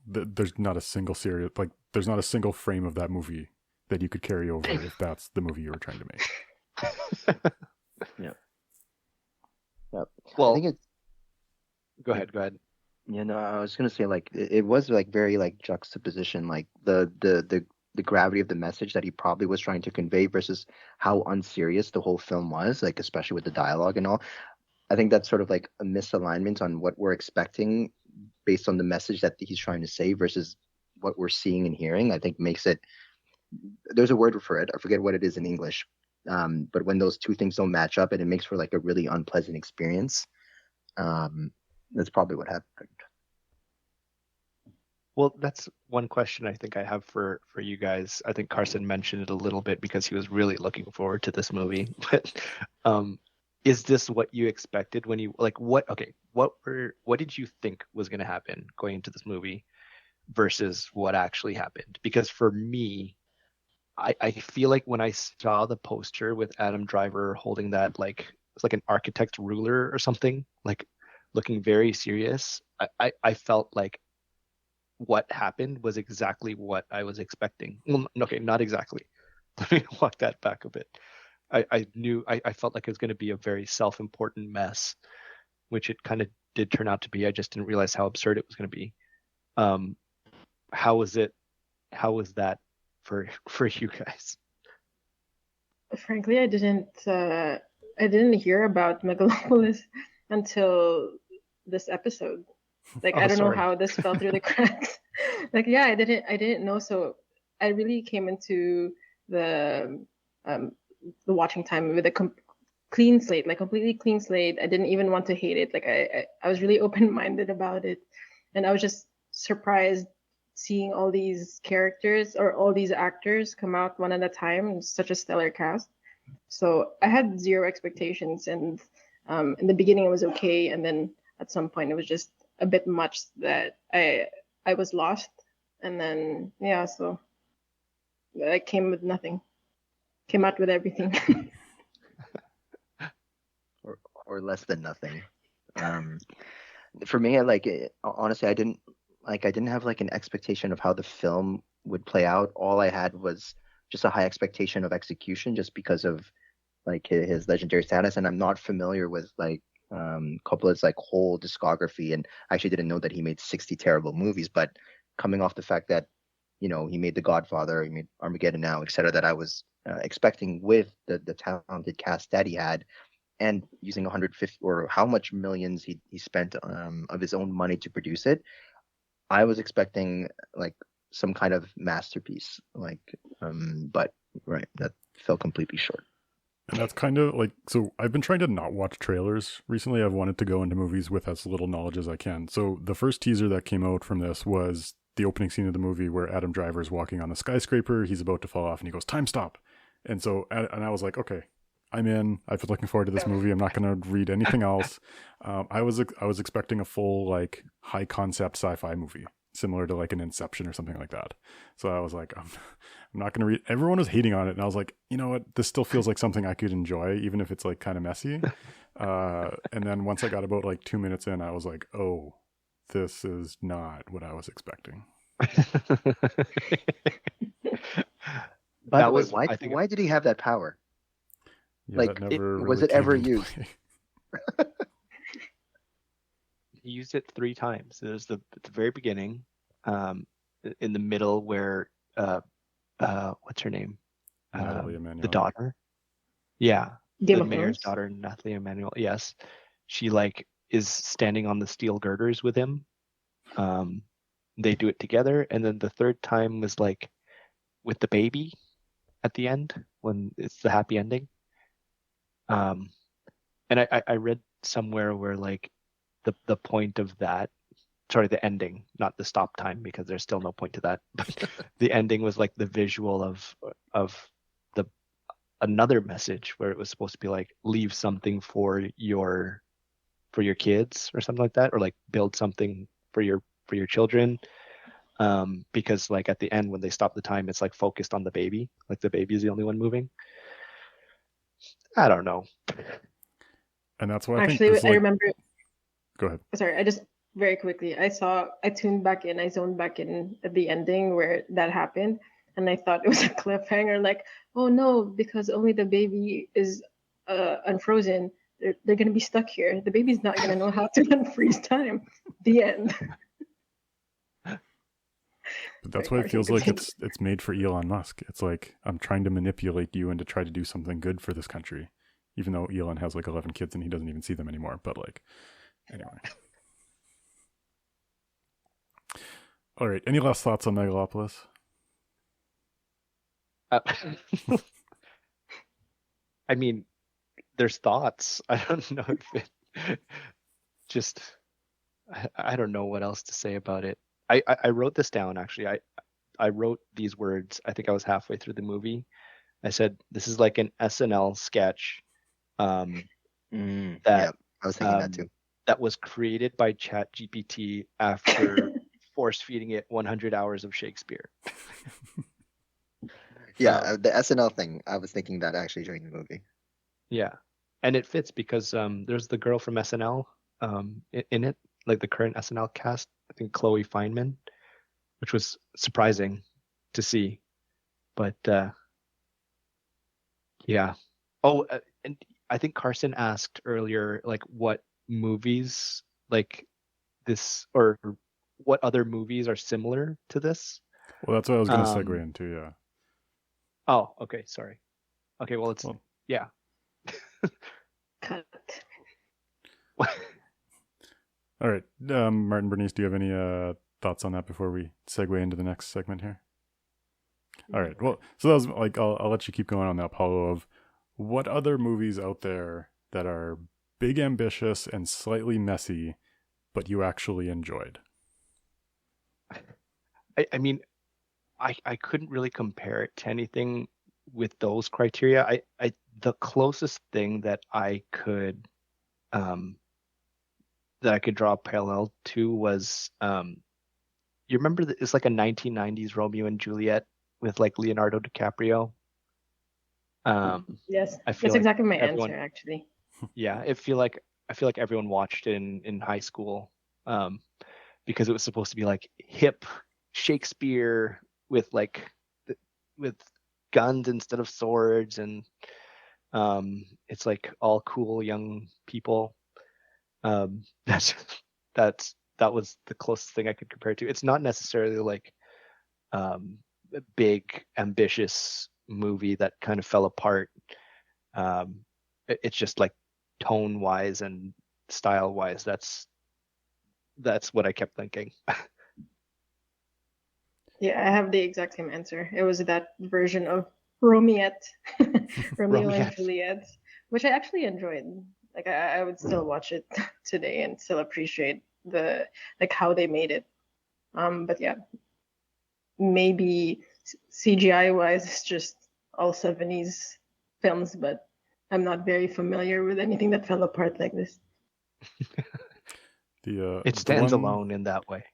there's not a single serious, like there's not a single frame of that movie that you could carry over if that's the movie you were trying to make. Yep. Well, I think it's. Go ahead. Yeah, no, I was gonna say like it was like very like juxtaposition, like the gravity of the message that he probably was trying to convey versus how unserious the whole film was, like especially with the dialogue and all. I think that's sort of like a misalignment on what we're expecting based on the message that he's trying to say versus what we're seeing and hearing. I think makes it. There's a word for it. I forget what it is in English. But when those two things don't match up, and it makes for like a really unpleasant experience. That's probably what happened. Well, that's one question I think I have for you guys. I think Carson mentioned it a little bit because he was really looking forward to this movie. But is this what you expected when you like what did you think was going to happen going into this movie versus what actually happened? Because for me, I feel like when I saw the poster with Adam Driver holding that like it's like an architect's ruler or something, like looking very serious, I felt like what happened was exactly what I was expecting. Well, okay, not exactly. Let me walk that back a bit. I felt like it was going to be a very self-important mess, which it kind of did turn out to be. I just didn't realize how absurd it was going to be. How was that for you guys? Frankly, I didn't hear about Megalopolis until this episode. Like, I don't know how this fell through the cracks. Like, yeah, I didn't know. So I really came into the watching time with a clean slate, like completely clean slate. I didn't even want to hate it. Like I was really open-minded about it. And I was just surprised seeing all these characters or all these actors come out one at a time in such a stellar cast. So I had zero expectations, and in the beginning it was okay, and then at some point it was just a bit much that I was lost, and then yeah, so I came with nothing, came out with everything. or less than nothing. For me, I like it, honestly, I didn't have like an expectation of how the film would play out. All I had was just a high expectation of execution, just because of like his legendary status, and I'm not familiar with like Coppola's like whole discography, and I actually didn't know that he made 60 terrible movies. But coming off the fact that he made The Godfather, he made Armageddon Now, etc., that I was expecting with the talented cast that he had, and using 150 or how much millions he spent of his own money to produce it, I was expecting like some kind of masterpiece, like but right, that fell completely short. And that's kind of like, so I've been trying to not watch trailers recently. I've wanted to go into movies with as little knowledge as I can. So the first teaser that came out from this was the opening scene of the movie where Adam Driver is walking on a skyscraper. He's about to fall off and he goes, "Time stop." And so, and I was like, okay, I'm in. I've been looking forward to this movie. I'm not going to read anything else. I was expecting a full like high concept sci-fi movie. similar to like an Inception or something like that. So I was like, I'm not going to read. Everyone was hating on it, and I was like, you know what? This still feels like something I could enjoy, even if it's like kind of messy. And then once I got about like 2 minutes in, I was like, oh, this is not what I was expecting. By That the way, was, I think, why did he have that power? Yeah, Like, that never was really it ever came into used? play. he used it 3 times. It was at the very beginning, in the middle where what's her name? Natalie The Emmanuel. daughter. Yeah, Game the of mayor's Thrones. daughter, Natalie Emmanuel. Yes, she like is standing on the steel girders with him. They do it together, and then the third time was like with the baby at the end when it's the happy ending. And I read somewhere where like the point of that, sorry, the ending, not the stop time, because there's still no point to that. But the ending was like the visual of the another message where it was supposed to be like leave something for your kids or something like that, or like build something for your children. Because like at the end when they stop the time, it's like focused on the baby, like the baby is the only one moving. I don't know. And that's why I Actually, think this, I like, remember. go ahead. Sorry, I just very quickly. I tuned back in. I zoned back in at the ending where that happened, and I thought it was a cliffhanger. Like, oh no, because only the baby is unfrozen. They're gonna be stuck here. The baby's not gonna know how to unfreeze time. The end. But that's Sorry, why it feels like continue. it's made for Elon Musk. It's like, I'm trying to manipulate you and to try to do something good for this country, even though Elon has like 11 kids and he doesn't even see them anymore. But like, anyway. All right. Any last thoughts on Megalopolis? I mean, there's thoughts. I don't know if it just, I don't know what else to say about it. I wrote this down actually. I wrote these words. I think I was halfway through the movie. I said, this is like an SNL sketch that Yeah, I was thinking that too. that was created by ChatGPT after force feeding it 100 hours of Shakespeare. Yeah, the SNL thing. I was thinking that actually during the movie. Yeah, and it fits because there's the girl from SNL in it, like the current SNL cast. I think Chloe Fineman, which was surprising to see, but yeah. Oh, and I think Carson asked earlier, like, what movies like this, or what other movies are similar to this? Well, that's what I was going to segue into, yeah. Oh, okay, sorry. Okay, well, yeah. Cut. All right. Martin, Bernice, do you have any thoughts on that before we segue into the next segment here? All right. Well, so that was like, I'll let you keep going on that, Paulo, of what other movies out there that are big, ambitious, and slightly messy, but you actually enjoyed? I mean, I couldn't really compare it to anything with those criteria. The closest thing that I could draw a parallel to was you remember that it's like a 1990s Romeo and Juliet with like Leonardo DiCaprio. Yes, I feel that's like exactly my everyone, answer actually. Yeah, I feel like everyone watched it in high school because it was supposed to be like hip Shakespeare with like with guns instead of swords, and it's like all cool young people. That was the closest thing I could compare it to. It's not necessarily like a big ambitious movie that kind of fell apart. It's just like tone wise and style wise, that's what I kept thinking. Yeah, I have the exact same answer. It was that version of Romeo and Juliet, which I actually enjoyed. Like I would still watch it today and still appreciate the like how they made it. But yeah, maybe CGI wise, it's just all 70s films, but I'm not very familiar with anything that fell apart like this. It stands alone in that way.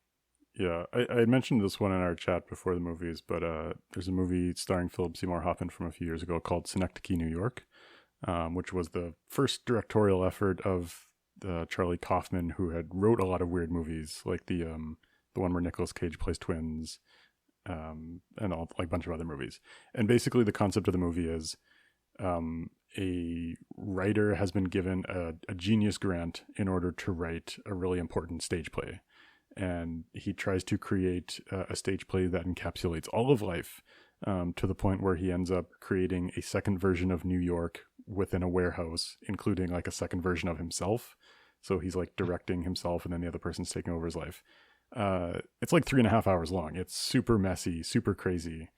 Yeah, I had mentioned this one in our chat before the movies, but there's a movie starring Philip Seymour Hoffman from a few years ago called Synecdoche, New York, which was the first directorial effort of Charlie Kaufman, who had wrote a lot of weird movies, like the one where Nicolas Cage plays twins, and all like a bunch of other movies. And basically, the concept of the movie is a writer has been given a genius grant in order to write a really important stage play. And he tries to create a stage play that encapsulates all of life, to the point where he ends up creating a second version of New York within a warehouse, including like a second version of himself. So he's like directing himself, and then the other person's taking over his life. It's like 3.5 hours long. It's super messy, super crazy.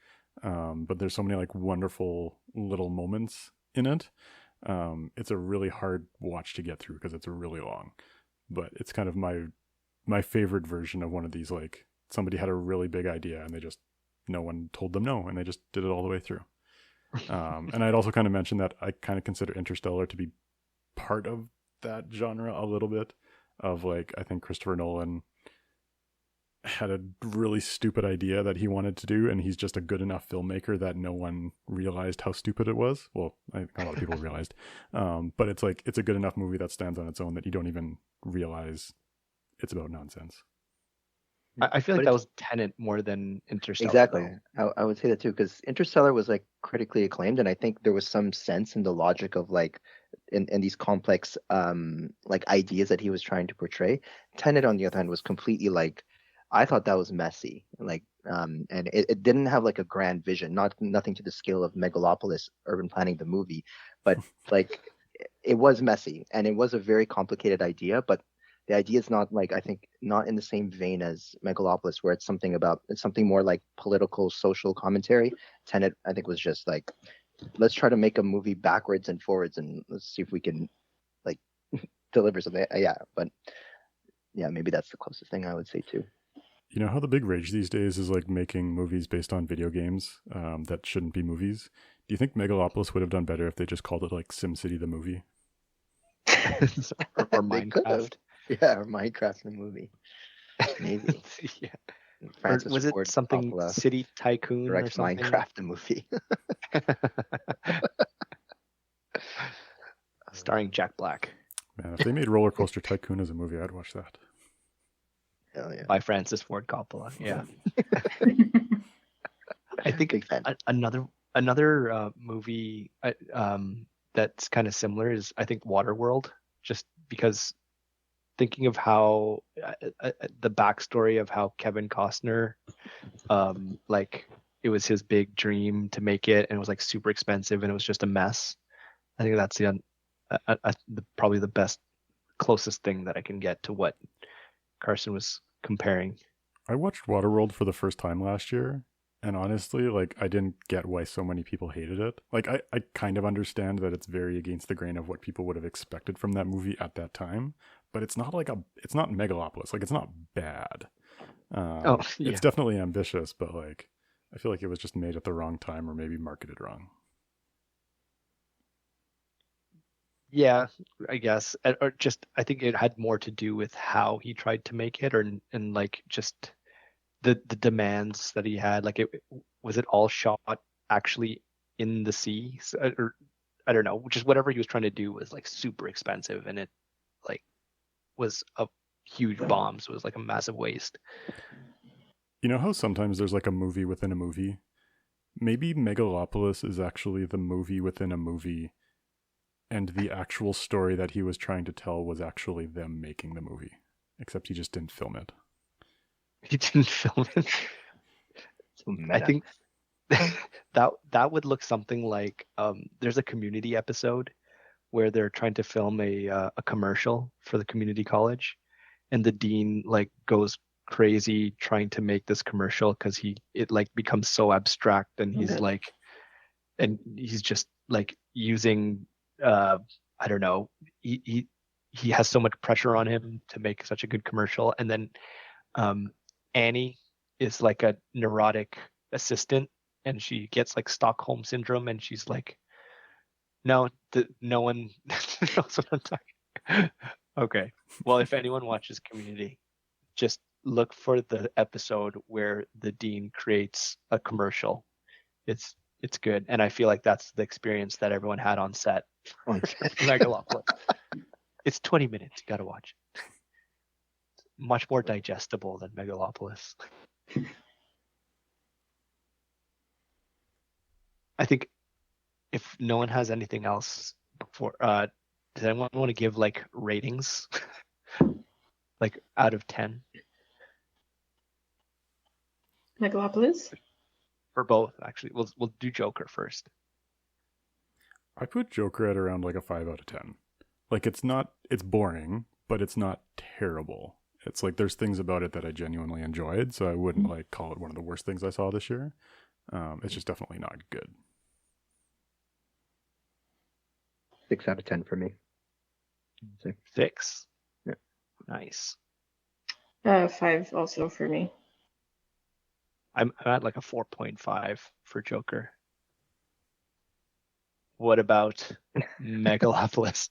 But there's so many like wonderful little moments in it. It's a really hard watch to get through because it's really long, but it's kind of my favorite version of one of these, like somebody had a really big idea and no one told them no, and they just did it all the way through. And I'd also kind of mentioned that I kind of consider Interstellar to be part of that genre a little bit, of like, I think Christopher Nolan had a really stupid idea that he wanted to do, and he's just a good enough filmmaker that no one realized how stupid it was. Well, I think a lot of people realized, but it's like, it's a good enough movie that stands on its own that you don't even realize it's about nonsense. I feel like But that was Tenet more than Interstellar. exactly. though. I would say that too, because Interstellar was like critically acclaimed, and I think there was some sense in the logic of like in these complex like ideas that he was trying to portray. Tenet, on the other hand, was completely like, I thought that was messy, like and it didn't have like a grand vision, nothing to the scale of Megalopolis urban planning the movie, but like it was messy, and it was a very complicated idea, but the idea is not like, I think, not in the same vein as Megalopolis, where it's something more like political, social commentary. Tenet, I think, was just like, let's try to make a movie backwards and forwards, and let's see if we can like deliver something. Yeah, but yeah, maybe that's the closest thing I would say too. You know how the big rage these days is like making movies based on video games that shouldn't be movies? Do you think Megalopolis would have done better if they just called it like SimCity the movie? or They could have. Minecraft. Yeah, or Minecraft in the movie. Maybe. Yeah. Francis Or was it Ford something Coppola City Tycoon or directs something? Minecraft the movie. Starring Jack Black Man, if they made Roller Coaster Tycoon as a movie, I'd watch that. Hell yeah. by Francis Ford Coppola. Yeah. I think Big fan. another movie that's kind of similar is, I think, Waterworld, just because thinking of how the backstory of how Kevin Costner, like it was his big dream to make it, and it was like super expensive, and it was just a mess. I think that's probably the best, closest thing that I can get to what Carson was comparing. I watched Waterworld for the first time last year, and honestly, like, I didn't get why so many people hated it. Like, I kind of understand that it's very against the grain of what people would have expected from that movie at that time, but it's not it's not Megalopolis. Like, it's not bad. Yeah. It's definitely ambitious, but like, I feel like it was just made at the wrong time, or maybe marketed wrong. Yeah, I guess, or just I think it had more to do with how he tried to make it, and like just the demands that he had. Like, was it all shot actually in the sea, or I don't know, just whatever he was trying to do was like super expensive, and it like was a huge bomb, so it was like a massive waste. You know how sometimes there's like a movie within a movie? Maybe Megalopolis is actually the movie within a movie, and the actual story that he was trying to tell was actually them making the movie, except he just didn't film it. He didn't film it. I think that would look something like, there's a Community episode where they're trying to film a commercial for the community college, and the dean like goes crazy trying to make this commercial because it like becomes so abstract, and he's like, and he's just like using I don't know, he has so much pressure on him to make such a good commercial, and then Annie is like a neurotic assistant, and she gets like Stockholm syndrome, and she's like, no one knows what I'm talking. Okay, well, if anyone watches Community, just look for the episode where the dean creates a commercial. It's good, and I feel like that's the experience that everyone had on set. Megalopolis. It's 20 minutes. You gotta watch it. Much more digestible than Megalopolis. I think if no one has anything else before, does anyone want to give like ratings, like out of 10 Megalopolis? for both? Actually, we'll do Joker first. I put Joker at around like a 5 out of 10. Like it's boring, but it's not terrible. It's like there's things about it that I genuinely enjoyed, so I wouldn't like call it one of the worst things I saw this year. It's just definitely not good. 6 out of 10 for me. 6. Yeah. Nice. 5 also for me. I'm at like a 4.5 for Joker. What about Megalopolis?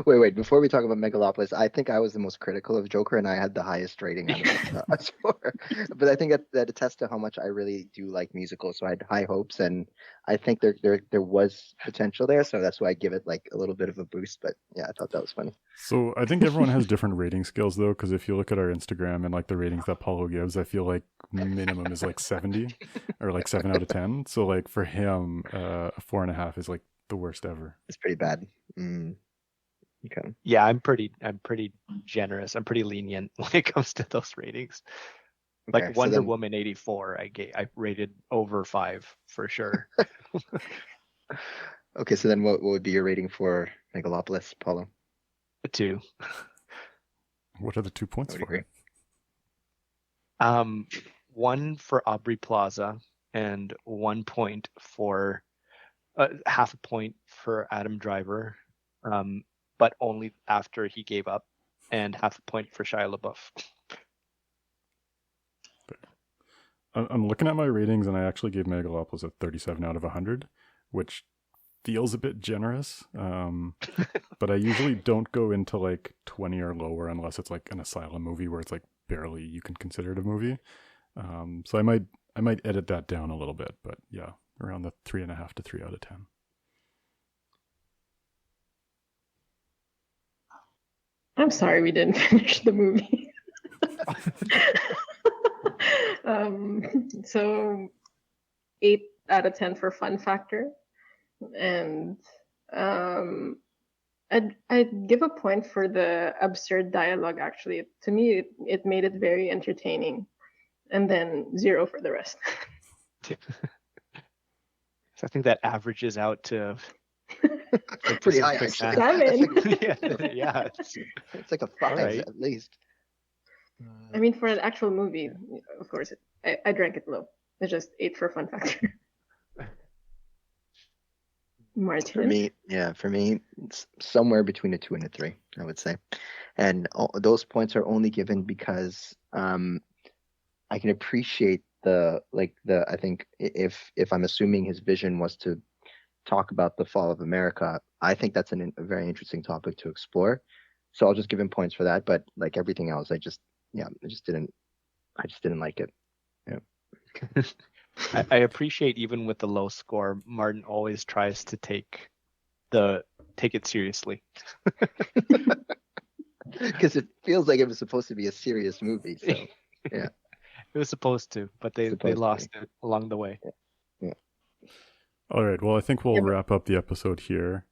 Wait. Before we talk about Megalopolis, I think I was the most critical of Joker, and I had the highest rating out of us four. But I think that attests to how much I really do like musicals. So I had high hopes, and I think there was potential there. So that's why I give it like a little bit of a boost. But yeah, I thought that was funny. So I think everyone has different rating scales though, because if you look at our Instagram and like the ratings that Paulo gives, I feel like minimum is like 70 or like 7 out of 10. So like for him, a 4.5 is like the worst ever. It's pretty bad. Okay. Yeah, I'm pretty generous. I'm pretty lenient when it comes to those ratings. Like Okay, Wonder Woman 84, I rated over 5 for sure. Okay, so then what would be your rating for Megalopolis, Paulo? 2. What are the 2 points I would for? agree. 1 for Aubrey Plaza and 1 point for half a point for Adam Driver, but only after he gave up, and half a point for Shia LaBeouf. I'm looking at my ratings, and I actually gave Megalopolis a 37 out of 100, which feels a bit generous. But I usually don't go into like 20 or lower unless it's like an asylum movie where it's like barely you can consider it a movie. So I might edit that down a little bit, but yeah, around the 3.5 to 3 out of 10. I'm sorry we didn't finish the movie. So 8 out of 10 for fun factor, and I'd give a point for the absurd dialogue. Actually, to me, it made it very entertaining, and then 0 for the rest. So I think that averages out to like Pretty high, actually. 7. yeah. It's like a 5 right. at least. I mean, for an actual movie, of course, I drank it low. It's just 8 for fun factor. Martin. For me, it's somewhere between a 2 and a 3, I would say. And those points are only given because I can appreciate I think if I'm assuming his vision was to talk about the fall of America, I think that's a very interesting topic to explore. So I'll just give him points for that. But like everything else, I just didn't like it. Yeah. I appreciate even with the low score, Martin always tries to take it seriously. Because it feels like it was supposed to be a serious movie. So yeah. It was supposed to, but they lost it along the way. Yeah. All right. Well, I think we'll wrap up the episode here.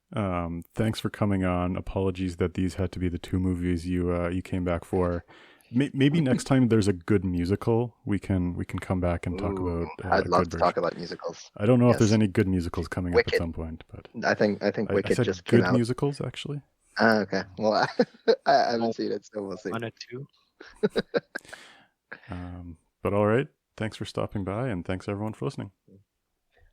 Thanks for coming on. Apologies that these had to be the 2 movies you came back for. Maybe next time there's a good musical, we can come back and talk about. I'd love to talk about musicals. I don't know if there's any good musicals coming Wicked. up at some point, but I think Wicked I said just came good out. musicals actually. Okay. Well, I haven't seen it, so we'll see. On a 2. But all right. Thanks for stopping by, and thanks everyone for listening.